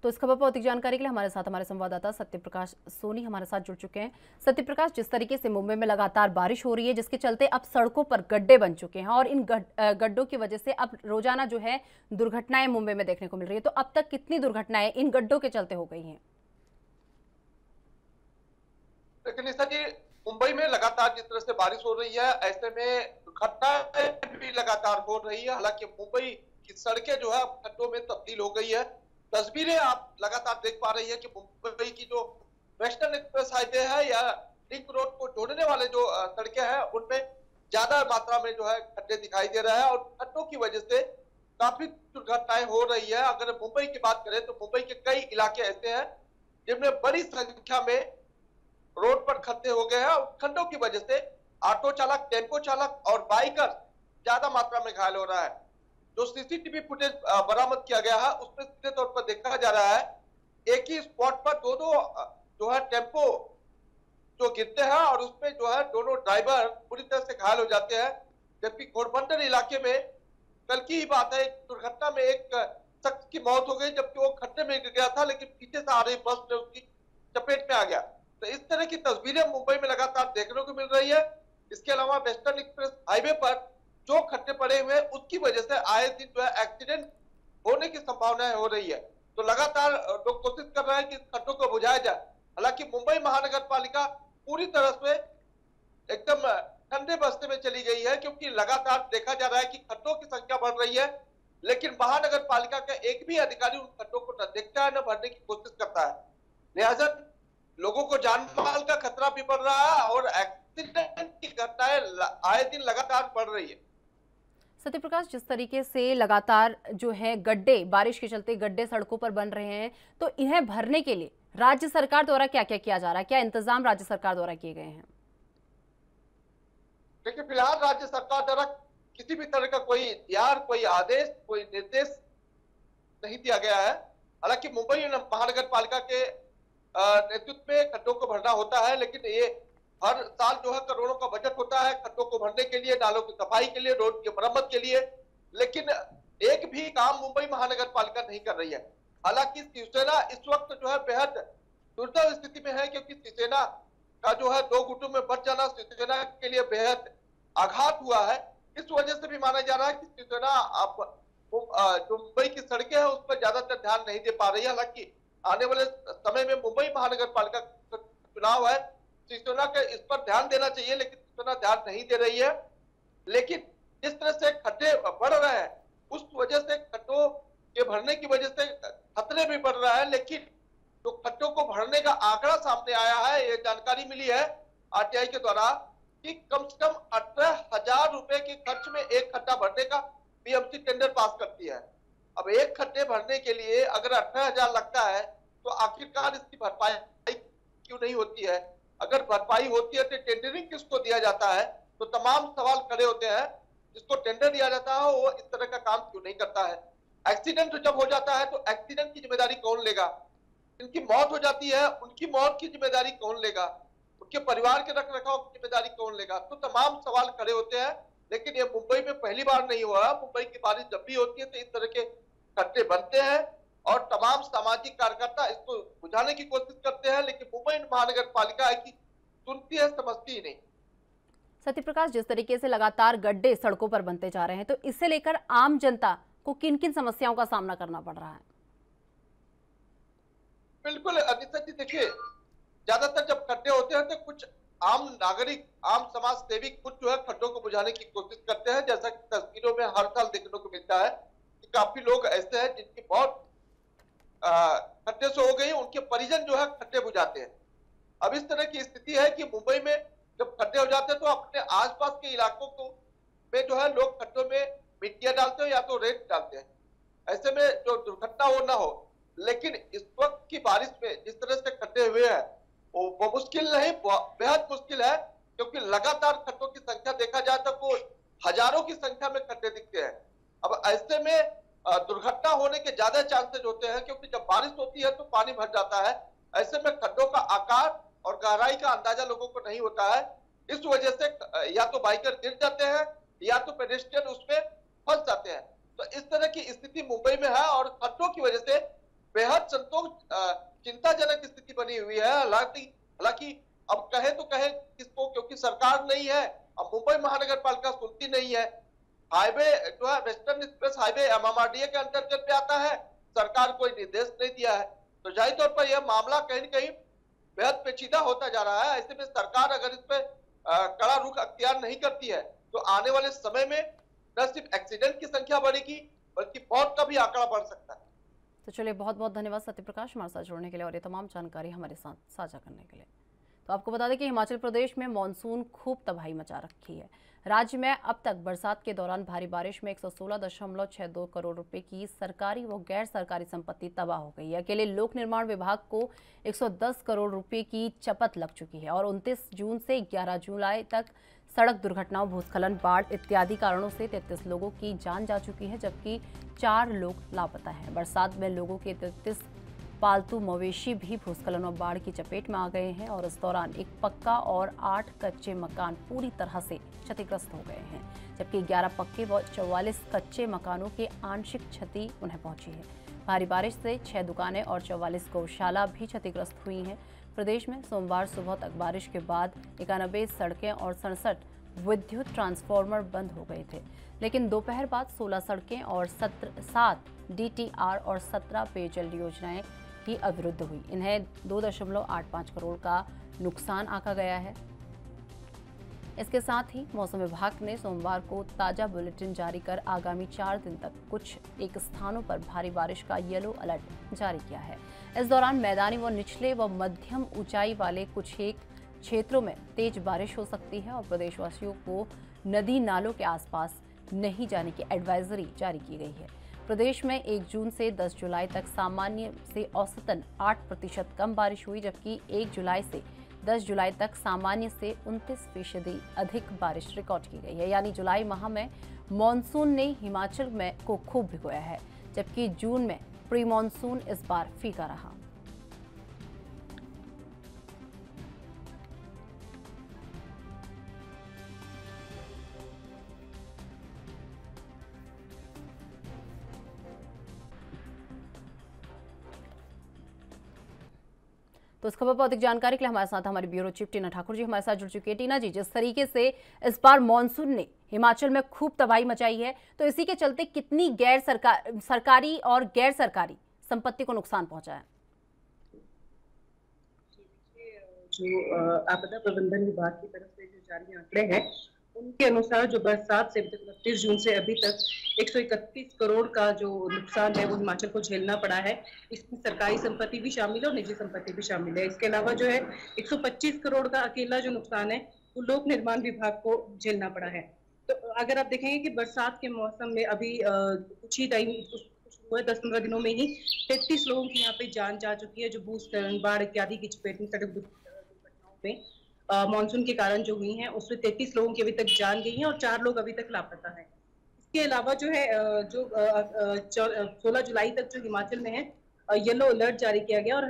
तो इस खबर पर अधिक जानकारी के लिए हमारे साथ हमारे संवाददाता सत्यप्रकाश सोनी हमारे साथ जुड़ चुके हैं। सत्यप्रकाश, जिस तरीके से मुंबई में लगातार बारिश हो रही है, जिसके चलते अब सड़कों पर गड्ढे बन चुके हैं और इन गड्ढों की वजह से अब रोजाना जो है दुर्घटनाएं मुंबई में देखने को मिल रही है, तो अब तक कितनी दुर्घटनाएं इन गड्ढों के चलते हो गई हैं? लेकिन निशा जी, मुंबई में लगातार जिस तरह से बारिश हो रही है, ऐसे में दुर्घटनाएं भी लगातार हो रही है। हालांकि मुंबई की सड़कें जो है खड्डों में तब्दील हो गई है। तस्वीरें आप लगातार देख पा रही है कि मुंबई की जो वेस्टर्न एक्सप्रेस हाईवे है या लिंक रोड को जोड़ने वाले जो सड़कें हैं, उनमें ज्यादा मात्रा में जो है खड्डे दिखाई दे रहे हैं और खड्डों की वजह से काफी दुर्घटनाएं हो रही है। अगर मुंबई की बात करें तो मुंबई के कई इलाके ऐसे हैं जिनमें बड़ी संख्या में रोड पर खड्डे हो गए हैं और खड्डों की वजह से ऑटो चालक, टेम्पो चालक और बाइकर ज्यादा मात्रा में घायल हो रहा है। जो सीसीटीवी फुटेज बरामद किया गया है उसमें सीधे तौर पर देखा जा रहा है एक ही स्पॉट पर दो जो है टेम्पो जो गिरते हैं और उसमें जो है दोनों ड्राइवर पूरी तरह से घायल हो जाते हैं। जबकि घोड़बंदर इलाके में कल की ही बात है, एक दुर्घटना में एक शख्स की मौत हो गई जबकि वो खड्डे में गिर गया था, लेकिन पीछे से आ रही बस ने उसकी चपेट में आ गया। तो इस तरह की तस्वीरें मुंबई में लगातार देखने को मिल रही है। इसके अलावा वेस्टर्न एक्सप्रेस हाईवे पर जो खड्डे पड़े हुए हैं उसकी वजह से आए दिन जो है एक्सीडेंट होने की संभावनाएं हो रही है। तो लगातार लोग कोशिश कर रहे हैं कि इस खड्डों को बुझाया जाए। हालांकि मुंबई महानगर पालिका पूरी तरह से एकदम ठंडे बस्ते में चली गई है, क्योंकि लगातार देखा जा रहा है कि खड्डों की संख्या बढ़ रही है, लेकिन महानगर पालिका का एक भी अधिकारी उन खड्डों को न देखता है न भरने की कोशिश करता है। लिहाजा लोगों को जान माल का खतरा भी बढ़ रहा है और एक्सीडेंट की घटनाएं आए दिन लगातार बढ़ रही है। सत्यप्रकाश, जिस तरीके से लगातार जो है गड्ढे, बारिश के चलते गड्ढे सड़कों पर बन रहे हैं, तो इन्हें भरने के लिए राज्य सरकार द्वारा क्या क्या किया जा रहा है? क्या इंतजाम राज्य सरकार द्वारा किए गए हैं? देखिए, फिलहाल राज्य सरकार द्वारा किसी भी तरह का कोई यार, कोई आदेश, कोई निर्देश नहीं दिया गया है। हालांकि मुंबई महानगर पालिका के नेतृत्व में खड्डों को भरना होता है, लेकिन ये हर साल जो है करोड़ों का बजट होता है खड्डों को भरने के लिए, नालों की सफाई के लिए, रोड की मरम्मत के लिए, लेकिन एक भी काम मुंबई महानगर पालिका नहीं कर रही है। हालांकि शिवसेना इस वक्त जो है बेहद दुर्दर स्थिति में है, क्योंकि शिवसेना का जो है दो गुटों में बच जाना शिवसेना के लिए बेहद आघात हुआ है। इस वजह से भी माना जा रहा है कि शिवसेना जो मुंबई की सड़कें हैं उस पर ज्यादातर ध्यान नहीं दे पा रही है। हालांकि आने वाले समय में मुंबई महानगर पालिका का चुनाव है, शिवसेना के इस पर ध्यान देना चाहिए, लेकिन शिवसेना ध्यान नहीं दे रही है। लेकिन जिस तरह से खड्डे बढ़ रहे हैं उस वजह से खड्डों के भरने की वजह से खतरे भी बढ़ रहा है, लेकिन जो खड्डों को भरने का आंकड़ा सामने आया है, ये जानकारी मिली है आरटीआई के द्वारा कि कम से कम 18,000 रुपए के खर्च में एक खड्डा भरने का बीएमसी टेंडर पास करती है। अब एक खड्डे भरने के लिए अगर 18,000 लगता है तो आखिरकार इसकी भरपाई क्यों नहीं होती है? अगर भरपाई होती है तो टेंडरिंग किसको दिया जाता है? तो तमाम सवाल खड़े होते हैं। जिसको टेंडर दिया जाता है वो इस तरह का काम क्यों नहीं करता है? एक्सीडेंट जब हो जाता है तो एक्सीडेंट की जिम्मेदारी कौन लेगा? जिनकी मौत हो जाती है उनकी मौत की जिम्मेदारी कौन लेगा? उनके परिवार के रख रखाव की जिम्मेदारी कौन लेगा? तो तमाम सवाल खड़े होते हैं। लेकिन ये मुंबई में पहली बार नहीं हुआ। मुंबई की बारिश जब भी होती है तो इस तरह के खड्डे बनते हैं और तमाम सामाजिक कार्यकर्ता इसको बुझाने की कोशिश करते हैं, लेकिन मुंबई महानगर पालिका है कि सुनती है, समझती ही नहीं। सत्यप्रकाश, जिस तरीके से लगातार गड्ढे सड़कों पर बनते जा रहे हैं, तो इससे लेकर आम जनता को किन किन समस्याओं का सामना करना पड़ रहा है? बिल्कुल अनिता जी, देखिए ज्यादातर जब खड्डे होते हैं तो कुछ आम नागरिक, आम समाज सेवी खुद जो है खड्डों को बुझाने की कोशिश करते हैं। जैसा कि तस्वीरों में हर साल देखने को मिलता है कि काफी लोग ऐसे हैं जिनकी मौत खड्डे से हो गई, उनके परिजन जो है खड्डे बुझाते हैं। अब इस तरह की स्थिति है कि मुंबई में जब खड्डे हो जाते हैं तो अपने आसपास के इलाकों को में जो है लोग खड्डों में मिट्टियां डालते हैं या तो रेत डालते हैं, ऐसे में जो दुर्घटना हो ना हो। लेकिन इस वक्त की बारिश में जिस तरह से खड्डे हुए हैं वो मुश्किल नहीं, बेहद मुश्किल है, क्योंकि लगातार खड्डों की संख्या देखा जाए तो वो हजारों की संख्या में खड्डे दिखते हैं। अब ऐसे में दुर्घटना होने के ज्यादा चांसेस होते हैं, क्योंकि जब बारिश होती है तो पानी भर जाता है। ऐसे में खड्डों का आकार और गहराई का अंदाजा लोगों को नहीं होता है। इस वजह से या तो बाइकर गिर जाते हैं या तो पेडेस्ट्रियन उसमें फंस जाते हैं। तो इस तरह की स्थिति मुंबई में है और खड्डों की वजह से बेहद चिंताजनक स्थिति बनी हुई है। हालांकि अब कहे तो कहे किसको, क्योंकि सरकार नहीं है। अब मुंबई महानगर पालिका सुनती नहीं है। हाईवे जो है वेस्टर्न एक्सप्रेस हाईवे MMRDA के अंतर्गत पे आता है, सरकार कोई निर्देश नहीं दिया है। तो जाहिर तौर पर यह मामला कहीं न कहीं बेहद पेचीदा होता जा रहा है। ऐसे में सरकार अगर इस पे कड़ा रुख अख्तियार नहीं करती है तो आने वाले समय में न सिर्फ एक्सीडेंट की संख्या बढ़ेगी बल्कि मौत का भी आंकड़ा बढ़ सकता है। तो चलिए, बहुत बहुत धन्यवाद सत्यप्रकाश हमारे साथ जुड़ने के लिए और ये तमाम जानकारी हमारे साथ साझा करने के लिए। तो आपको बता दें कि हिमाचल प्रदेश में मानसून खूब तबाही मचा रखी है। राज्य में अब तक बरसात के दौरान भारी बारिश में 116.62 करोड़ रुपए की सरकारी व गैर सरकारी संपत्ति तबाह हो गई है। अकेले लोक निर्माण विभाग को 110 करोड़ रुपए की चपत लग चुकी है और 29 जून से 11 जुलाई तक सड़क दुर्घटनाओं, भूस्खलन, बाढ़ इत्यादि कारणों से 33 लोगों की जान जा चुकी है, जबकि 4 लोग लापता हैं। बरसात में लोगों के 33 पालतू मवेशी भी भूस्खलन और बाढ़ की चपेट में आ गए हैं और इस दौरान एक पक्का और 8 कच्चे मकान पूरी तरह से क्षतिग्रस्त हो गए हैं, जबकि 11 पक्के व 44 कच्चे मकानों की आंशिक क्षति उन्हें पहुंची है। भारी बारिश से 6 दुकानें और 44 गौशाला भी क्षतिग्रस्त हुई हैं। प्रदेश में सोमवार सुबह तक बारिश के बाद 91 सड़कें और 67 विद्युत ट्रांसफार्मर बंद हो गए थे, लेकिन दोपहर बाद 16 सड़कें और 7 DTR और 17 पेयजल योजनाएं ही अवरुद्ध हुई। इन्हें 2.85 करोड़ का नुकसान आंका गया है। इसके साथ ही मौसम विभाग ने सोमवार को ताजा बुलेटिन जारी कर आगामी 4 दिन तक कुछ एक स्थानों पर भारी बारिश का येलो अलर्ट जारी किया है। इस दौरान मैदानी व निचले व मध्यम ऊंचाई वाले कुछ एक क्षेत्रों में तेज बारिश हो सकती है और प्रदेशवासियों को नदी नालों के आसपास नहीं जाने की एडवाइजरी जारी की गई है। प्रदेश में 1 जून से 10 जुलाई तक सामान्य से औसतन 8% कम बारिश हुई, जबकि 1 जुलाई से 10 जुलाई तक सामान्य से 29% अधिक बारिश रिकॉर्ड की गई है। यानी जुलाई माह में मॉनसून ने हिमाचल में को खूब भिगोया है, जबकि जून में प्री मॉनसून इस बार फीका रहा। तो इस खबर पर अधिक जानकारी के लिए हमारे साथ हमारी ब्यूरो चीफ टीना ठाकुर जी हमारे साथ जुड़ चुकी है। टीना जी, जिस तरीके से इस बार मॉनसून ने हिमाचल में खूब तबाही मचाई है, तो इसी के चलते कितनी सरकारी और गैर सरकारी संपत्ति को नुकसान पहुंचा है? जो आपदा प्रबंधन विभाग की तरफ से जो जारी आंकड़े हैं उनके अनुसार जो बरसात से 29 जून से अभी तक 131 करोड़ का जो नुकसान है वो हिमाचल को झेलना पड़ा है। इसमें सरकारी संपत्ति भी शामिल है और निजी संपत्ति भी शामिल है। इसके अलावा जो है 125 करोड़ का अकेला जो नुकसान है वो लोक निर्माण विभाग को झेलना पड़ा है। तो अगर आप देखेंगे कि बरसात के मौसम में अभी कुछ ही टाइम हुआ है, 10-15 दिनों में ही 33 लोगों की यहाँ पे जान जा चुकी है, जो भूस्खलन, बाढ़ इत्यादि की चपेट में सड़क दुर्घटनाओं में मानसून के कारण जो हुई हैं उसमें 33 लोगों की अभी तक जान गई हैं और 4 लोग अभी तक लापता हैं। इसके अलावा जो है 16 जुलाई तक जो हिमाचल में है येलो अलर्ट जारी किया गया और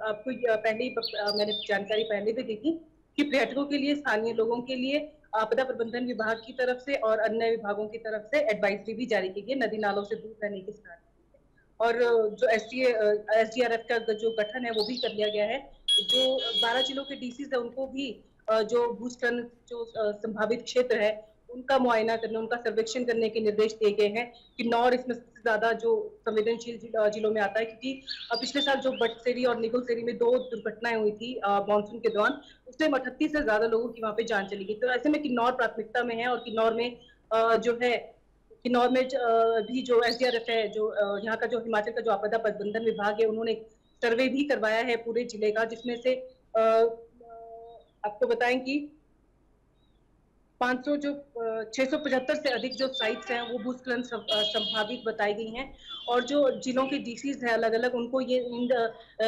आपको पहले ही मैंने जानकारी पहले भी दी थी कि पर्यटकों के लिए, स्थानीय लोगों के लिए आपदा प्रबंधन विभाग की तरफ से और अन्य विभागों की तरफ से एडवाइजरी भी जारी की गई नदी नालों से दूर रहने की सलाह और जो SDRF का जो गठन है वो भी कर लिया गया है। जो 12 जिलों के DCs है उनको भी जो भूस्खलन जो संभावित क्षेत्र है उनका मुआयना करने, उनका सर्वेक्षण करने के निर्देश दिए गए हैं। किन्नौर इसमें सबसे ज्यादा जो संवेदनशील जिलों में आता है, क्योंकि पिछले साल जो बटसेरी और निगलसेरी में 2 दुर्घटनाएं हुई थी मानसून के दौरान, उसमें 38 से ज्यादा लोगों की वहां पे जान चली गई। तो ऐसे में किन्नौर प्राथमिकता में है और किन्नौर में भी जो SDRF है, जो यहाँ का जो हिमाचल का जो आपदा प्रबंधन विभाग है, उन्होंने सर्वे भी करवाया है पूरे जिले का, जिसमें से आपको बताएं कि 675 से अधिक जो साइट्स हैं वो भूस्खलन संभावित बताई गई हैं और जो जिलों के DCs हैं अलग अलग, उनको ये इन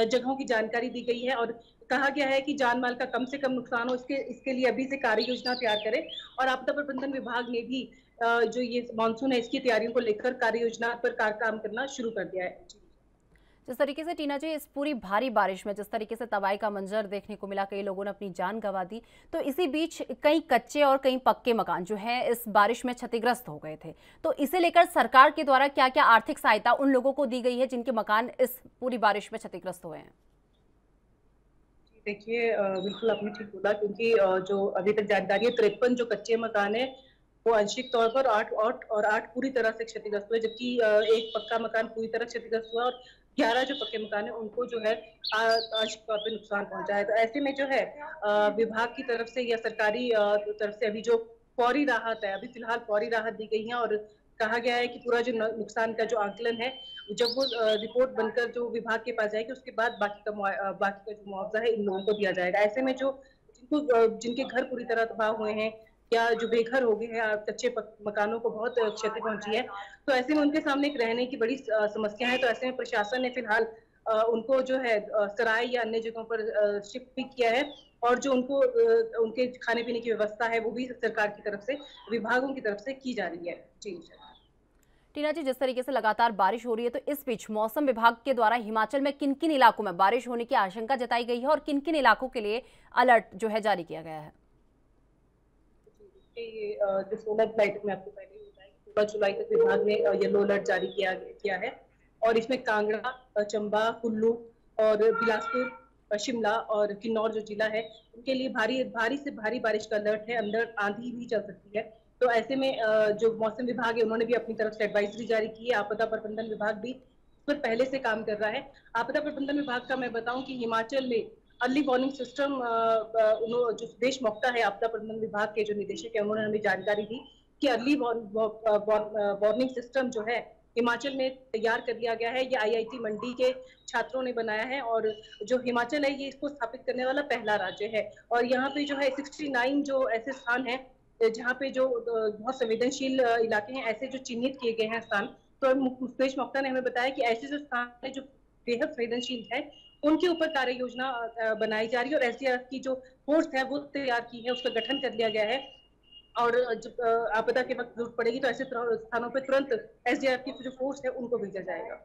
जगहों की जानकारी दी गई है और कहा गया है कि जान माल का कम से कम नुकसान हो, इसके लिए अभी से कार्य योजना तैयार करें। और आपदा प्रबंधन विभाग ने भी जो ये मानसून है इसकी तैयारियों को लेकर कार्य योजना पर काम करना शुरू कर दिया है। जिस तरीके से टीना जी इस पूरी भारी बारिश में जिस तरीके से तबाही का मंजर देखने को मिला, कई लोगों ने अपनी जान गंवा दी, तो इसी बीच कई कच्चे और कई पक्के मकान जो है इस बारिश में क्षतिग्रस्त हो गए थे। तो इसे लेकर सरकार के द्वारा क्या क्या आर्थिक सहायता उन लोगों को दी गई है जिनके मकान इस पूरी बारिश में क्षतिग्रस्त हुए हैं? देखिए, बिल्कुल आपने ठीक बोला, क्योंकि जो अभी तक जानकारी है 53 जो कच्चे मकान है वो आंशिक तौर पर 8 पूरी तरह से क्षतिग्रस्त हुए, जबकि एक पक्का मकान पूरी तरह क्षतिग्रस्त हुआ और 11 जो पक्के मकान है उनको जो है आंशिक तौर पर नुकसान पहुंचा है। तो ऐसे में जो है विभाग की तरफ से या सरकारी तरफ से अभी जो फौरी राहत है, अभी फिलहाल फौरी राहत दी गई है और कहा गया है कि पूरा जो नुकसान का जो आकलन है जब वो रिपोर्ट बनकर जो विभाग के पास जाएगी उसके बाद बाकी का जो मुआवजा है इन लोगों को दिया जाएगा। ऐसे में जो जिनके घर पूरी तरह तबाह हुए हैं या जो बेघर हो गए हैं, कच्चे मकानों को बहुत क्षति पहुंची है, तो ऐसे में उनके सामने एक रहने की बड़ी समस्या है। तो ऐसे में प्रशासन ने फिलहाल उनको जो है सराय या अन्य जगहों पर शिफ्ट भी किया है और जो उनके खाने पीने की व्यवस्था है वो भी सरकार की तरफ से, विभागों की तरफ से की जा रही है। जी टीना जी, जिस तरीके से लगातार बारिश हो रही है, तो इस बीच मौसम विभाग के द्वारा हिमाचल में किन किन इलाकों में बारिश होने की आशंका जताई गई है और किन किन इलाकों के लिए अलर्ट जो है जारी किया गया है? जो 16 जुलाई तक, मैं आपको पहले ही बताया, 16 जुलाई तक विभाग ने येलो अलर्ट जारी किया है और इसमें कांगड़ा, चंबा, कुल्लू और बिलासपुर, शिमला और किन्नौर जो जिला है उनके लिए भारी से भारी बारिश का अलर्ट है। अंदर आंधी भी चल सकती है। तो ऐसे में जो मौसम विभाग है उन्होंने भी अपनी तरफ से एडवाइजरी जारी की है। आपदा प्रबंधन विभाग भी इस पर पहले से काम कर रहा है। आपदा प्रबंधन विभाग का मैं बताऊं कि हिमाचल में अर्ली वार्निंग सिस्टम, जो सुदेश मोक्ता है आपदा प्रबंधन विभाग के जो निदेशक है, उन्होंने हमें जानकारी दी कि अर्ली वार्निंग सिस्टम जो है हिमाचल में तैयार कर लिया गया है। ये IIT मंडी के छात्रों ने बनाया है और जो हिमाचल है ये इसको स्थापित करने वाला पहला राज्य है। और यहाँ पे जो है 69 जो ऐसे स्थान है जहाँ पे जो बहुत संवेदनशील इलाके हैं, ऐसे जो चिन्हित किए गए हैं स्थान, तो सुदेश मोक्ता ने हमें बताया कि ऐसे जो स्थान है जो बेहद संवेदनशील है उनके ऊपर कार्य योजना बनाई जा रही है और SDRF की जो फोर्स है वो तैयार की है, उसका गठन कर लिया गया है और जब आपदा के वक्त जरूरत पड़ेगी तो ऐसे स्थानों पर तुरंत SDRF की जो फोर्स है उनको भेजा जाएगा।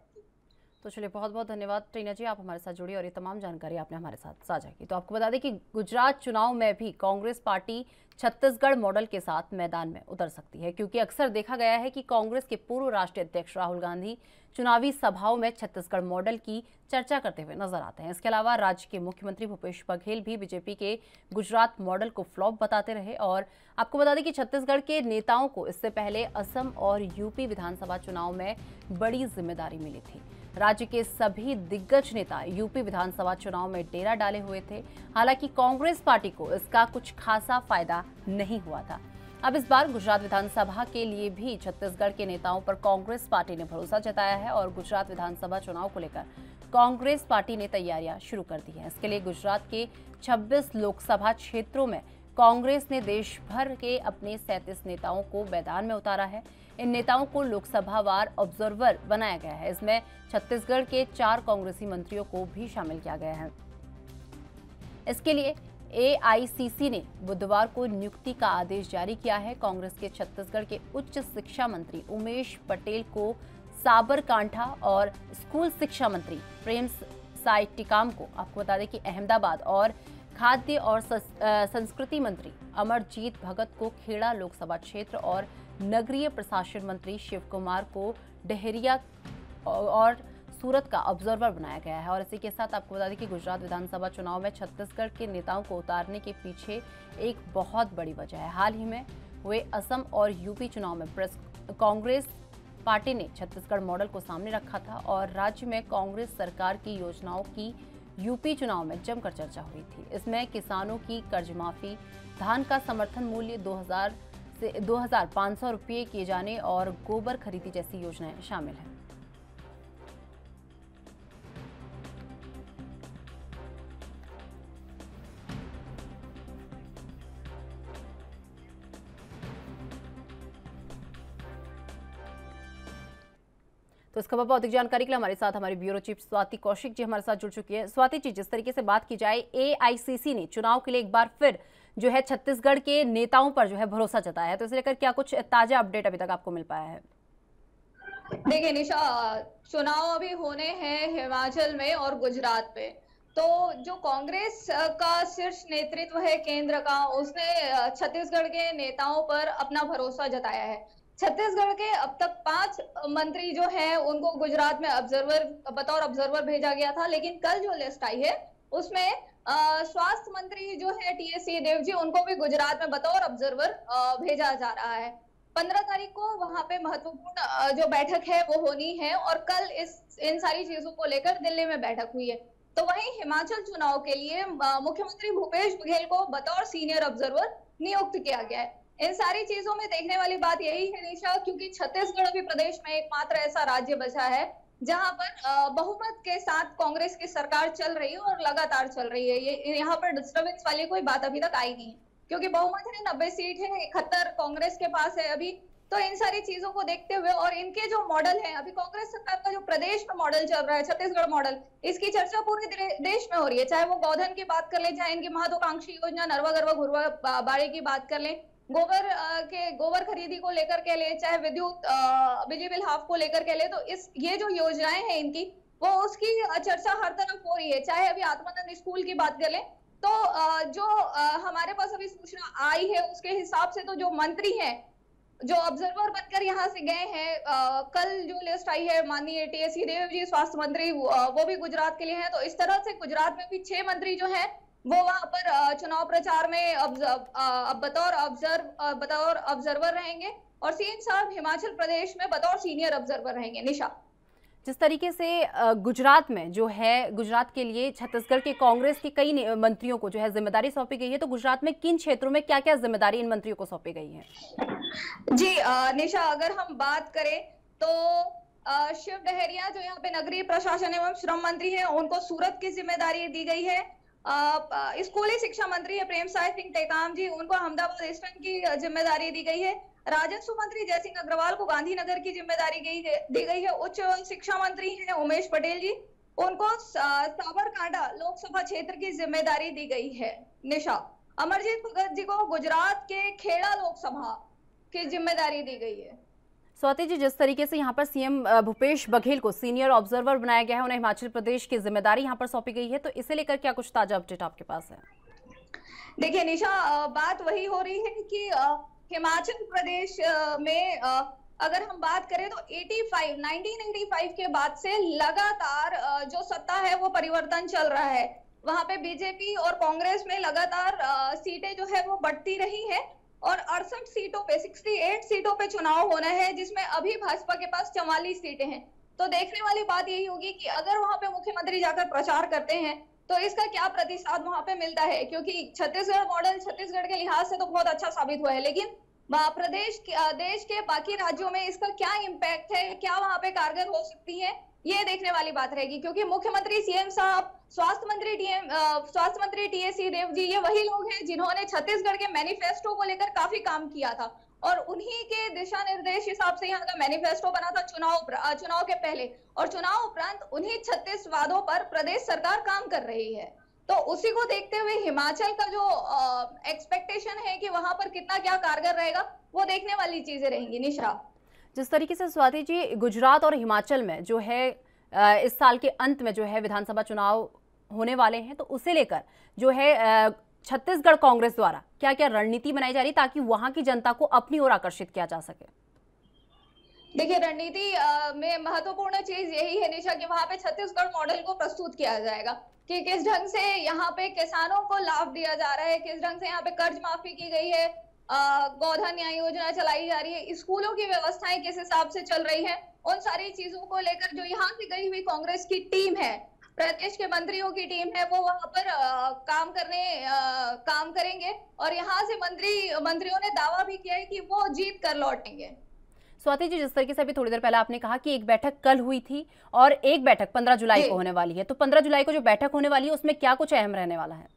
तो चलिए, बहुत बहुत धन्यवाद टीना जी, आप हमारे साथ जुड़ी और ये तमाम जानकारी आपने हमारे साथ साझा की। तो आपको बता दें कि गुजरात चुनाव में भी कांग्रेस पार्टी छत्तीसगढ़ मॉडल के साथ मैदान में उतर सकती है, क्योंकि अक्सर देखा गया है कि कांग्रेस के पूर्व राष्ट्रीय अध्यक्ष राहुल गांधी चुनावी सभाओं में छत्तीसगढ़ मॉडल की चर्चा करते हुए नजर आते हैं। इसके अलावा राज्य के मुख्यमंत्री भूपेश बघेल भी बीजेपी के गुजरात मॉडल को फ्लॉप बताते रहे। और आपको बता दें कि छत्तीसगढ़ के नेताओं को इससे पहले असम और यूपी विधानसभा चुनाव में बड़ी जिम्मेदारी मिली थी। राज्य के सभी दिग्गज नेता यूपी विधानसभा चुनाव में डेरा डाले हुए थे। हालांकि कांग्रेस पार्टी को इसका कुछ खासा फायदा नहीं हुआ था। अब इस बार गुजरात विधानसभा के लिए भी छत्तीसगढ़ के नेताओं पर कांग्रेस पार्टी ने भरोसा जताया है और गुजरात विधानसभा चुनाव को लेकर कांग्रेस पार्टी ने तैयारियां शुरू कर दी हैं। इसके लिए गुजरात के 26 लोकसभा क्षेत्रों में कांग्रेस ने देश भर के अपने 37 नेताओं को मैदान में उतारा है। इन नेताओं को लोकसभावार ऑब्जर्वर बनाया गया है। इसमें छत्तीसगढ़ के 4 कांग्रेसी मंत्रियों को भी शामिल किया गया है। इसके लिए AICC ने बुधवार को नियुक्ति का आदेश जारी किया है। कांग्रेस के छत्तीसगढ़ के उच्च शिक्षा मंत्री उमेश पटेल को साबरकांठा और स्कूल शिक्षा मंत्री प्रेम साई टिकाम को, आपको बता दें कि अहमदाबाद, और खाद्य और संस्कृति मंत्री अमरजीत भगत को खेड़ा लोकसभा क्षेत्र और नगरीय प्रशासन मंत्री शिव कुमार को डहेरिया और सूरत का ऑब्जर्वर बनाया गया है। और इसी के साथ आपको बता दें कि गुजरात विधानसभा चुनाव में छत्तीसगढ़ के नेताओं को उतारने के पीछे एक बहुत बड़ी वजह है। हाल ही में हुए असम और यूपी चुनाव में कांग्रेस पार्टी ने छत्तीसगढ़ मॉडल को सामने रखा था और राज्य में कांग्रेस सरकार की योजनाओं की यूपी चुनाव में जमकर चर्चा हुई थी। इसमें किसानों की कर्ज माफी, धान का समर्थन मूल्य 2000 से 2500 रुपये किए जाने और गोबर खरीदी जैसी योजनाएं शामिल हैं। तो इस खबर पर अधिक जानकारी के लिए हमारे साथ हमारी ब्यूरो चीफ स्वाति कौशिक जी हमारे साथ जुड़ चुकी है। स्वाति जी, जिस तरीके से बात की जाए, AICC ने चुनाव के लिए एक बार फिर जो है छत्तीसगढ़ के नेताओं पर जो है भरोसा जताया है, तो इसे लेकर क्या कुछ ताजा अपडेट अभी तक आपको मिल पाया है? देखिए निशा, चुनाव अभी होने हैं हिमाचल में और गुजरात में। तो जो कांग्रेस का शीर्ष नेतृत्व है केंद्र का, उसने छत्तीसगढ़ के नेताओं पर अपना भरोसा जताया है। छत्तीसगढ़ के अब तक 5 मंत्री जो हैं उनको गुजरात में बतौर ऑब्जर्वर भेजा गया था, लेकिन कल जो लिस्ट आई है उसमें स्वास्थ्य मंत्री जो है टीएस सिंहदेव जी, उनको भी गुजरात में बतौर ऑब्जर्वर भेजा जा रहा है। 15 तारीख को वहां पे महत्वपूर्ण जो बैठक है वो होनी है, और कल इन सारी चीजों को लेकर दिल्ली में बैठक हुई है। तो वहीं हिमाचल चुनाव के लिए मुख्यमंत्री भूपेश बघेल को बतौर सीनियर ऑब्जर्वर नियुक्त किया गया है। इन सारी चीजों में देखने वाली बात यही है निशा, क्योंकि छत्तीसगढ़ अभी प्रदेश में एकमात्र ऐसा राज्य बचा है जहां पर बहुमत के साथ कांग्रेस की सरकार चल रही है और लगातार चल रही है। ये यहाँ पर डिस्टर्बेंस वाली कोई बात अभी तक आई नहीं है, क्योंकि बहुमत है, 90 सीट है, 71 कांग्रेस के पास है अभी। तो इन सारी चीजों को देखते हुए और इनके जो मॉडल है, अभी कांग्रेस सरकार का जो प्रदेश में मॉडल चल रहा है, छत्तीसगढ़ मॉडल, इसकी चर्चा पूरे देश में हो रही है। चाहे वो गोधन की बात कर ले, चाहे इनकी महत्वाकांक्षी योजना नरवा गरवा घुरवा बाड़ी की बात कर ले, गोबर खरीदी को लेकर के ले, चाहे बिजली बिल हाफ को लेकर के ले, तो ये जो योजनाएं हैं इनकी, वो उसकी चर्चा हर तरफ हो रही है। चाहे अभी आत्मानंद स्कूल की बात कर ले, तो जो हमारे पास अभी सूचना आई है उसके हिसाब से तो जो मंत्री हैं जो ऑब्जर्वर बनकर यहाँ से गए हैं, कल जो लिस्ट आई है, माननीय टीएस सिंहदेव जी स्वास्थ्य मंत्री, वो भी गुजरात के लिए हैं। तो इस तरह से गुजरात में भी 6 मंत्री जो हैं वो वहां पर चुनाव प्रचार में बतौर ऑब्जर्वर रहेंगे, और सीएम साहब हिमाचल प्रदेश में बतौर सीनियर ऑब्जर्वर रहेंगे। निशा, जिस तरीके से गुजरात में जो है, गुजरात के लिए छत्तीसगढ़ के कांग्रेस के कई मंत्रियों को जो है जिम्मेदारी सौंपी गई है, तो गुजरात में किन क्षेत्रों में क्या क्या जिम्मेदारी इन मंत्रियों को सौंपी गई है? जी निशा, अगर हम बात करें तो शिव डहरिया जो यहाँ पे नगरीय प्रशासन एवं श्रम मंत्री है, उनको सूरत की जिम्मेदारी दी गई है। स्कूली शिक्षा मंत्री है प्रेम साय सिंह टेकाम जी, उनको अहमदाबाद ईस्टर्न की जिम्मेदारी दी गई है। राजस्व मंत्री जयसिंह अग्रवाल को गांधीनगर की जिम्मेदारी दी गई है। उच्च शिक्षा मंत्री हैं उमेश पटेल जी, उनको साबरकांठा लोकसभा क्षेत्र की जिम्मेदारी दी गई है। निशा, अमरजीत भगत जी को गुजरात के खेड़ा लोकसभा की जिम्मेदारी दी गई है। स्वाति जी, जिस तरीके से यहाँ पर सीएम भूपेश बघेल को सीनियर ऑब्जर्वर बनाया गया है, उन्हें हिमाचल प्रदेश की जिम्मेदारी यहाँ पर सौंपी गई है, तो इसे लेकर क्या कुछ ताजा अपडेट आपके पास है? देखिए निशा, बात वही हो रही है कि हिमाचल प्रदेश में अगर हम बात करें तो 1985 के बाद से लगातार जो सत्ता है वो परिवर्तन चल रहा है। वहां पे बीजेपी और कांग्रेस में लगातार सीटें जो है वो बढ़ती रही है, और 68 सीटों पे 68 सीटों पे चुनाव होना है, जिसमें अभी भाजपा के पास 44 सीटें हैं। तो देखने वाली बात यही होगी कि अगर वहां पे मुख्यमंत्री जाकर प्रचार करते हैं तो इसका क्या प्रतिसाद वहां पे मिलता है, क्योंकि छत्तीसगढ़ मॉडल छत्तीसगढ़ के लिहाज से तो बहुत अच्छा साबित हुआ है, लेकिन देश के बाकी राज्यों में इसका क्या इम्पैक्ट है, क्या वहां पे कारगर हो सकती है, ये देखने वाली बात रहेगी। क्योंकि मुख्यमंत्री सीएम साहब, स्वास्थ्य मंत्री टीएस सिंहदेव जी, ये वही लोग हैं जिन्होंने छत्तीसगढ़ के मैनिफेस्टो को लेकर काफी काम किया था, और उन्हीं के दिशा निर्देश हिसाब से यहाँ का मैनिफेस्टो बना था चुनाव के पहले, और चुनाव उपरांत उन्हीं 36 वादों पर प्रदेश सरकार काम कर रही है। तो उसी को देखते हुए हिमाचल का जो एक्सपेक्टेशन है कि वहां पर कितना क्या कारगर रहेगा, वो देखने वाली चीजें रहेंगी। निशा, जिस तरीके से स्वाति जी गुजरात और हिमाचल में जो है इस साल के अंत में जो है विधानसभा चुनाव होने वाले हैं, तो उसे लेकर जो है छत्तीसगढ़ कांग्रेस द्वारा क्या क्या रणनीति बनाई जा रही है ताकि वहां की जनता को अपनी ओर आकर्षित किया जा सके? देखिए, रणनीति में महत्वपूर्ण चीज यही है निशा कि वहां पे छत्तीसगढ़ मॉडल को प्रस्तुत किया जाएगा कि किस ढंग से यहाँ पे किसानों को लाभ दिया जा रहा है, किस ढंग से यहाँ पे कर्ज माफी की गई है, गोधन न्याय योजना चलाई जा रही है, स्कूलों की व्यवस्थाएं किस हिसाब से चल रही है, उन सारी चीजों को लेकर जो यहाँ से गई हुई कांग्रेस की टीम है, प्रदेश के मंत्रियों की टीम है, वो वहां पर काम करेंगे, और यहाँ से मंत्रियों ने दावा भी किया है कि वो जीत कर लौटेंगे। स्वाति जी, जिस तरीके से अभी थोड़ी देर पहले आपने कहा कि एक बैठक कल हुई थी और एक बैठक 15 जुलाई को होने वाली है, तो 15 जुलाई को जो बैठक होने वाली है उसमें क्या कुछ अहम रहने वाला है?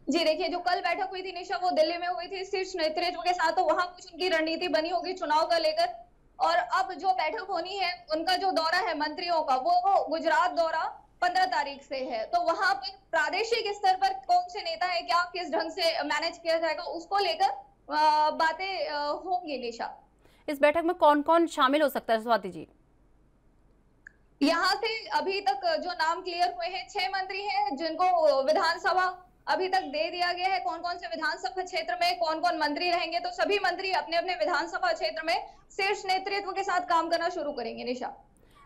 जी देखिए, जो कल बैठक हुई थी निशा, वो दिल्ली में हुई थी शीर्ष नेतृत्व के साथ, तो वहां कुछ उनकी रणनीति बनी होगी चुनाव का लेकर, और अब जो बैठक होनी है उनका जो दौरा है मंत्रियों का, वो गुजरात दौरा 15 तारीख से है। तो वहां पर प्रादेशिक स्तर पर कौन से नेता है, क्या किस ढंग से मैनेज किया जाएगा, उसको लेकर बातें होंगी। निशा, इस बैठक में कौन कौन शामिल हो सकता है स्वाति जी? यहाँ से अभी तक जो नाम क्लियर हुए हैं 6 मंत्री हैं जिनको विधानसभा अभी तक दे दिया गया है। कौन कौन से विधानसभा क्षेत्र में कौन कौन मंत्री रहेंगे, तो सभी मंत्री अपने अपने विधानसभा क्षेत्र में शीर्ष नेतृत्व के साथ काम करना शुरू करेंगे। निशा,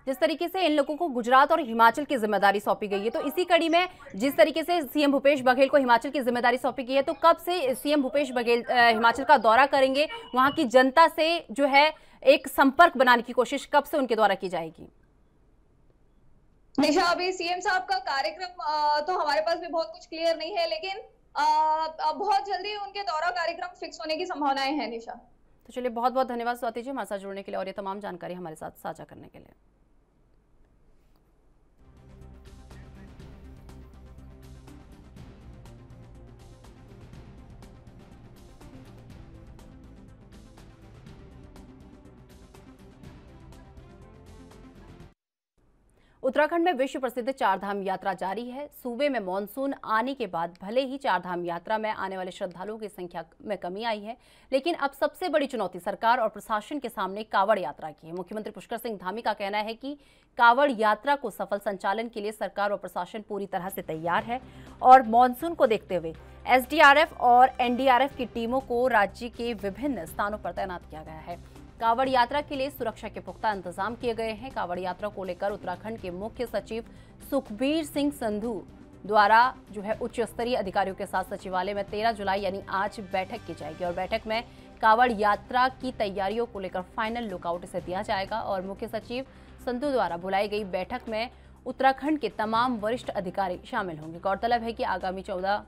जिस तरीके से इन लोगों को गुजरात और हिमाचल की जिम्मेदारी सौंपी गई है, तो इसी कड़ी में जिस तरीके से सीएम भूपेश बघेल को हिमाचल की जिम्मेदारी सौंपी गई है, तो कब से सीएम भूपेश बघेल हिमाचल का दौरा करेंगे, वहां की जनता से जो है एक संपर्क बनाने की कोशिश कब से उनके द्वारा की जाएगी? निशा, अभी सीएम साहब का कार्यक्रम तो हमारे पास भी बहुत कुछ क्लियर नहीं है, लेकिन बहुत जल्दी उनके दौरा कार्यक्रम फिक्स होने की संभावनाएं हैं। निशा, तो चलिए, बहुत बहुत धन्यवाद स्वाति जी हमारे साथ जुड़ने के लिए और ये तमाम जानकारी हमारे साथ साझा करने के लिए। उत्तराखंड में विश्व प्रसिद्ध चारधाम यात्रा जारी है। सूबे में मानसून आने के बाद भले ही चारधाम यात्रा में आने वाले श्रद्धालुओं की संख्या में कमी आई है, लेकिन अब सबसे बड़ी चुनौती सरकार और प्रशासन के सामने कांवड़ यात्रा की है। मुख्यमंत्री पुष्कर सिंह धामी का कहना है कि कांवड़ यात्रा को सफल संचालन के लिए सरकार और प्रशासन पूरी तरह से तैयार है और मानसून को देखते हुए एसडीआरएफ और एनडीआरएफ की टीमों को राज्य के विभिन्न स्थानों पर तैनात किया गया है। कांवड़ यात्रा के लिए सुरक्षा के पुख्ता इंतजाम किए गए हैं। कांवड़ यात्रा को लेकर उत्तराखंड के मुख्य सचिव सुखबीर सिंह संधू द्वारा जो है उच्च स्तरीय अधिकारियों के साथ सचिवालय में 13 जुलाई यानी आज बैठक की जाएगी और बैठक में कांवड़ यात्रा की तैयारियों को लेकर फाइनल लुकआउट इसे दिया जाएगा और मुख्य सचिव संधू द्वारा बुलाई गई बैठक में उत्तराखंड के तमाम वरिष्ठ अधिकारी शामिल होंगे। गौरतलब है कि आगामी 14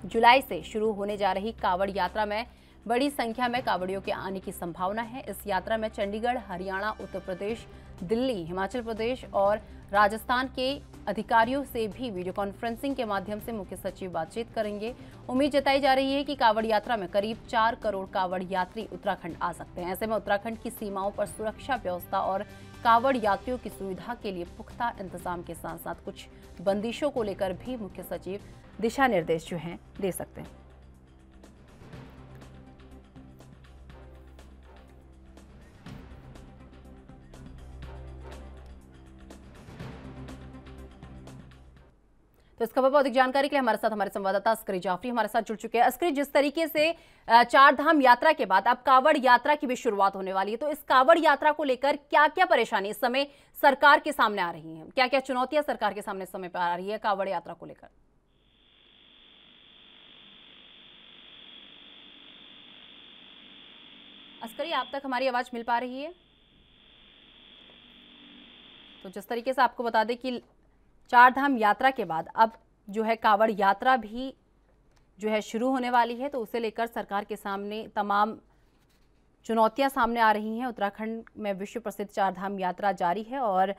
जुलाई से शुरू होने जा रही कांवड़ यात्रा में बड़ी संख्या में कांवड़ियों के आने की संभावना है। इस यात्रा में चंडीगढ़, हरियाणा, उत्तर प्रदेश, दिल्ली, हिमाचल प्रदेश और राजस्थान के अधिकारियों से भी वीडियो कॉन्फ्रेंसिंग के माध्यम से मुख्य सचिव बातचीत करेंगे। उम्मीद जताई जा रही है कि कांवड़ यात्रा में करीब 4 करोड़ कांवड़ यात्री उत्तराखंड आ सकते हैं। ऐसे में उत्तराखंड की सीमाओं पर सुरक्षा व्यवस्था और कांवड़ यात्रियों की सुविधा के लिए पुख्ता इंतजाम के साथ साथ कुछ बंदिशों को लेकर भी मुख्य सचिव दिशा निर्देश जो हैं दे सकते हैं। तो इस खबर पर अधिक जानकारी के लिए हमारे संवाददाता अस्करी जाफरी हमारे साथ जुड़ चुके हैं। अस्करी, जिस तरीके से चार धाम यात्रा के बाद अब कांवड़ यात्रा की भी शुरुआत होने वाली है, तो इस कांवड़ यात्रा को लेकर क्या क्या परेशानी इस समय सरकार के सामने आ रही हैं, क्या क्या चुनौतियां सरकार के सामने इस समय पर आ रही है कांवड़ यात्रा को लेकर? अस्करी, आप तक हमारी आवाज मिल पा रही है? तो जिस तरीके से आपको बता दें कि चार धाम यात्रा के बाद अब जो है कांवड़ यात्रा भी जो है शुरू होने वाली है, तो उसे लेकर सरकार के सामने तमाम चुनौतियां सामने आ रही हैं। उत्तराखंड में विश्व प्रसिद्ध चार धाम यात्रा जारी है और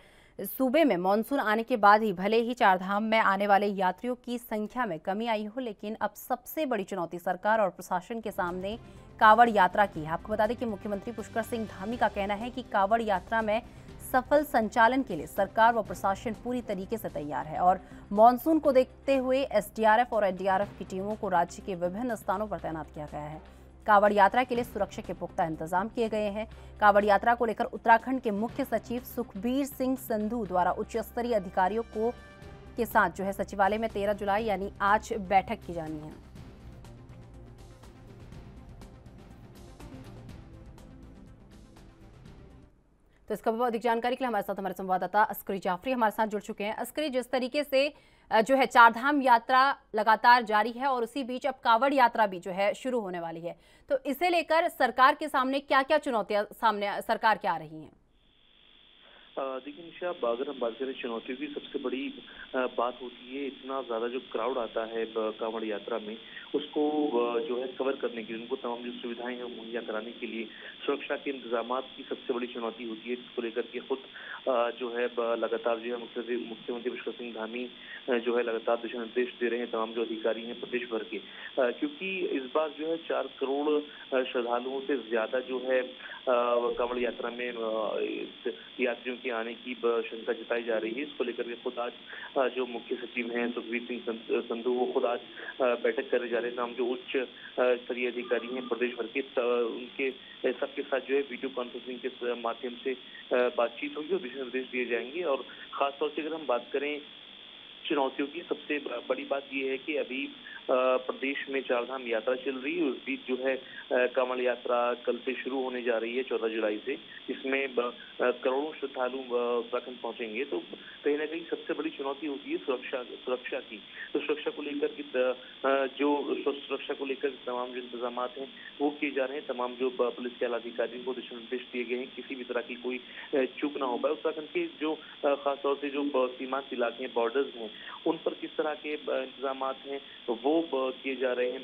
सूबे में मानसून आने के बाद ही भले ही चार धाम में आने वाले यात्रियों की संख्या में कमी आई हो, लेकिन अब सबसे बड़ी चुनौती सरकार और प्रशासन के सामने कांवड़ यात्रा की है। आपको बता दें कि मुख्यमंत्री पुष्कर सिंह धामी का कहना है कि कांवड़ यात्रा में सफल संचालन के लिए सरकार व प्रशासन पूरी तरीके से तैयार है और मानसून को देखते हुए एसडीआरएफ और एनडीआरएफ की टीमों को राज्य के विभिन्न स्थानों पर तैनात किया गया है। कांवड़ यात्रा के लिए सुरक्षा के पुख्ता इंतजाम किए गए हैं। कांवड़ यात्रा को लेकर उत्तराखंड के मुख्य सचिव सुखबीर सिंह संधू द्वारा उच्च स्तरीय अधिकारियों के साथ जो है सचिवालय में 13 जुलाई यानी आज बैठक की जानी है। तो इस खबर पर अधिक जानकारी के लिए हमारे संवाददाता अस्करी जाफरी हमारे साथ जुड़ चुके हैं। अस्करी, जिस तरीके से जो है चारधाम यात्रा लगातार जारी है और उसी बीच अब कांवड़ यात्रा भी जो है शुरू होने वाली है, तो इसे लेकर सरकार के सामने क्या क्या चुनौतियां सामने सरकार के आ रही हैं? देखिए निशा, अगर हम बात करें चुनौतियों की, सबसे बड़ी बात होती है इतना ज़्यादा जो क्राउड आता है कांवड़ यात्रा में, उसको जो है कवर करने के लिए, उनको तमाम जो सुविधाएं हैं मुहैया कराने के लिए सुरक्षा के इंतजाम की सबसे बड़ी चुनौती होती है, जिसको लेकर के खुद जो है लगातार जो है मुख्यमंत्री पुष्कर सिंह धामी जो है लगातार दिशा निर्देश दे रहे हैं तमाम जो अधिकारी हैं प्रदेश भर के, क्योंकि इस बार जो है 4 करोड़ श्रद्धालुओं से ज्यादा जो है कांवड़ यात्रा में यात्रियों के आने की शंका जताई जा रही है। इसको लेकर के खुद आज जो मुख्य सचिव हैं सुखबीर सिंह संधू वो खुद आज बैठक करने जा रहे हैं। हम जो उच्च स्तरीय अधिकारी हैं प्रदेश भर के उनके सबके साथ जो है वीडियो कॉन्फ्रेंसिंग के माध्यम से बातचीत होगी और दिशा निर्देश दिए जाएंगे। और खासतौर से अगर हम बात करें चुनौतियों की, सबसे बड़ी बात यह है कि अभी प्रदेश में चारधाम यात्रा चल रही है। उस बीच जो है कमल यात्रा कल से शुरू होने जा रही है 14 जुलाई से। इसमें करोड़ों श्रद्धालु उत्तराखंड पहुंचेंगे। तो कहीं ना कहीं सबसे बड़ी चुनौती होती है सुरक्षा की। तो सुरक्षा को लेकर तमाम जो इंतजाम हैं वो किए जा रहे हैं। तमाम जो पुलिस के आला अधिकारियों को दिशा निर्देश दिए गए हैं, किसी भी तरह की कोई चूक ना हो पाए। उत्तराखंड के जो खासतौर से जो सीमांत इलाके हैं, बॉर्डर्स हैं, उन पर किस तरह के इंतजाम हैं वो किए जा रहे हैं।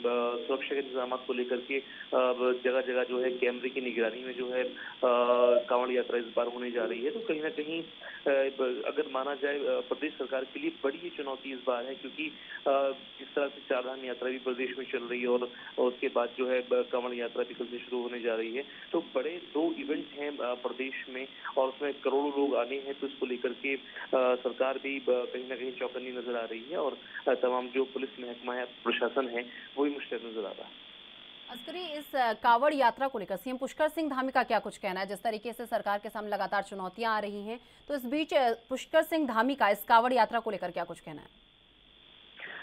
सुरक्षा के इंतजाम को लेकर के जगह जगह जो है कैमरे की निगरानी में जो है कांवड़ यात्रा इस बार होने जा रही है। तो कहीं ना कहीं अगर माना जाए प्रदेश सरकार के लिए बड़ी ये चुनौती इस बार है, क्योंकि जिस तरह से चारधाम यात्रा भी प्रदेश में चल रही है और उसके बाद जो है कांवड़ यात्रा भी कल से शुरू होने जा रही है। तो बड़े 2 इवेंट हैं प्रदेश में और उसमें करोड़ों लोग आने हैं। तो इसको लेकर के सरकार भी कहीं ना कहीं चौकन्नी नजर आ रही है और तमाम जो पुलिस महकमा है, प्रशासन है, वो भी मुश्किल नजर आ रहा है। अस्करी, इस कावड़ यात्रा को लेकर सीएम पुष्कर सिंह धामी का क्या कुछ कहना है? जिस तरीके से सरकार के सामने लगातार चुनौतियां आ रही हैं, तो इस बीच पुष्कर सिंह धामी का इस कावड़ यात्रा को लेकर क्या कुछ कहना है?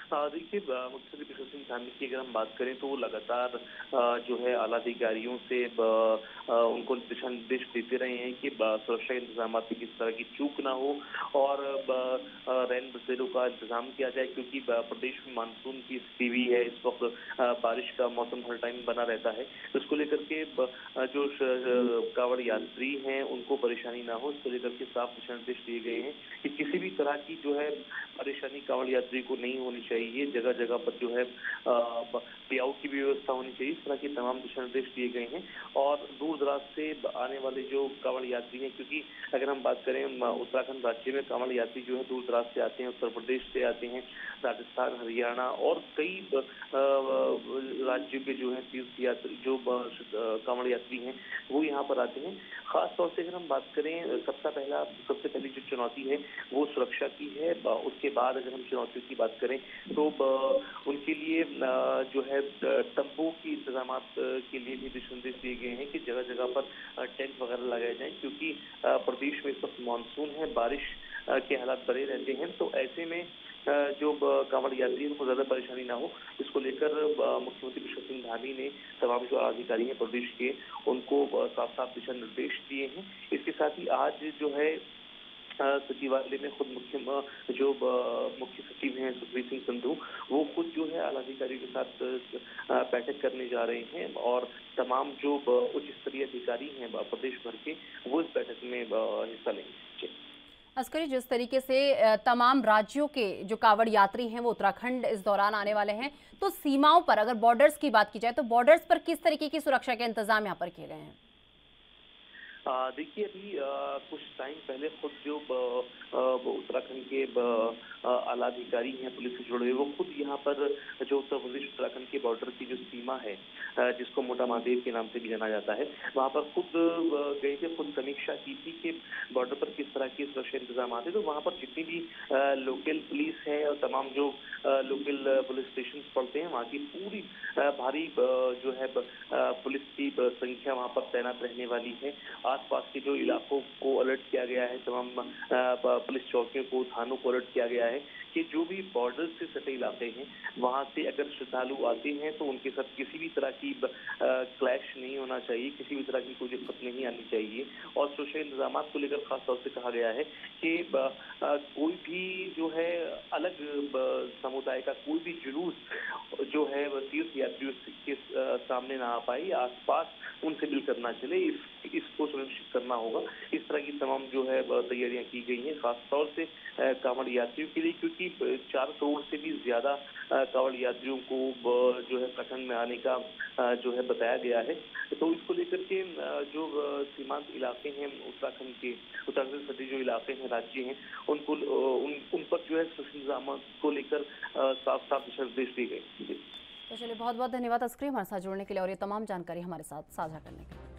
देखिए, मुख्यमंत्री पुष्कर सिंह धामी की अगर हम बात करें तो वो लगातार जो है आला अधिकारियों से उनको दिशा निर्देश देते रहे हैं कि सुरक्षा के इंतजाम में किस तरह की चूक ना हो और रैन बसेरों का इंतजाम किया जाए, क्योंकि प्रदेश में मानसून की स्थिति भी है। इस वक्त बारिश का मौसम हर टाइम बना रहता है। तो इसको लेकर के जो कांवड़ यात्री हैं उनको परेशानी ना हो, इसको लेकर के साफ दिशा निर्देश दिए गए हैं कि किसी भी तरह की जो है परेशानी कांवड़ यात्री को नहीं होनी चाहिए। जगह जगह पर जो है पे आउट की भी व्यवस्था होनी चाहिए। इस तरह के तमाम दिशा निर्देश दिए गए हैं। और दूर दराज से आने वाले जो कांवड़ यात्री हैं, क्योंकि अगर हम बात करें उत्तराखंड राज्य में कांवड़ यात्री जो है दूर दराज से आते हैं, उत्तर प्रदेश से आते हैं, राजस्थान, हरियाणा और कई राज्यों के जो है तीर्थ यात्री जो कांवड़ यात्री हैं वो यहाँ पर आते हैं। खास तौर से अगर हम बात करें सबसे पहली जो चुनौती है वो सुरक्षा की है। उसके बाद अगर हम चुनौतियों की बात करें तो उनके लिए जो है तंबू की इंतजाम के लिए भी दिशा निर्देश दिए गए हैं कि जगह जगह पर टेंट वगैरह लगाए जाएं, क्योंकि प्रदेश में इस वक्त मानसून है, बारिश के हालात बने रहते हैं। तो ऐसे में जो कांवड़ यात्री है उनको ज्यादा परेशानी ना हो, इसको लेकर मुख्यमंत्री पुष्कर सिंह धामी ने तमाम जो अधिकारी हैं प्रदेश के उनको साफ साफ दिशा निर्देश दिए हैं। इसके साथ ही आज जो है सचिवालय में खुद मुख्य सचिव हैं सुखबीर सिंह संधू वो खुद जो है आला अधिकारियों के साथ बैठक करने जा रहे हैं और तमाम जो उच्च स्तरीय अधिकारी हैं प्रदेश भर के वो इस बैठक में हिस्सा लेंगे। अस्करी, जिस तरीके से तमाम राज्यों के जो कावड़ यात्री हैं वो उत्तराखंड इस दौरान आने वाले हैं, तो सीमाओं पर अगर बॉर्डर्स की बात की जाए तो बॉर्डर्स पर किस तरीके की सुरक्षा के इंतजाम यहाँ पर किए गए हैं? देखिए, अभी कुछ टाइम पहले खुद जो उत्तराखंड के आला अधिकारी हैं पुलिस से जुड़े हुए वो खुद यहाँ पर जो उत्तर प्रदेश उत्तराखंड के बॉर्डर की जो सीमा है जिसको मोटा महादेव के नाम से भी जाना जाता है, वहाँ पर खुद गए थे, खुद समीक्षा की थी कि बॉर्डर पर किस तरह के सुरक्षा इंतजाम आते। तो वहाँ पर जितनी भी लोकल पुलिस है और तमाम जो लोकल पुलिस स्टेशन पड़ते हैं वहाँ की पूरी भारी जो है पुलिस की संख्या वहाँ पर तैनात रहने वाली है। आसपास के जो इलाकों को अलर्ट किया गया है, तमाम पुलिस चौकियों को, थानों को अलर्ट किया गया है कि जो भी बॉर्डर से सटे इलाके हैं वहां से अगर श्रद्धालु आते हैं तो उनके साथ किसी भी तरह की क्लैश नहीं होना चाहिए, किसी भी तरह की कोई दिक्कत नहीं आनी चाहिए। और सुरक्षा इंतजाम को लेकर खास तौर से कहा गया है कि कोई भी जो है अलग समुदाय का कोई भी जुलूस जो है तीर्थ यात्रियों के सामने ना आ पाए, आसपास उनसे मिल करना चले, इसको सुनिश्चित करना होगा। इस तरह की तमाम जो है तैयारियां की गई हैं खासतौर से कांवड़ यात्रियों के लिए, क्योंकि 4 करोड़ से भी ज्यादा कांवड़ यात्रियों को जो है उत्तराखंड में आने का जो है बताया गया है। तो इसको लेकर के जो सीमांत इलाके हैं उत्तराखंड से सटे जो इलाके हैं, राज्य हैं, उनको उन पर जो है सुरक्षा इंतजाम को लेकर साफ साफ दिशा निर्देश दिए गए। तो चलिए, बहुत बहुत धन्यवाद अस्करी हमारे साथ जुड़ने के लिए और ये तमाम जानकारी हमारे साथ साझा करने के लिए।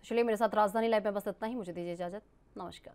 चलिए, मेरे साथ राजधानी लाइव में बस इतना ही। मुझे दीजिए इजाजत। नमस्कार।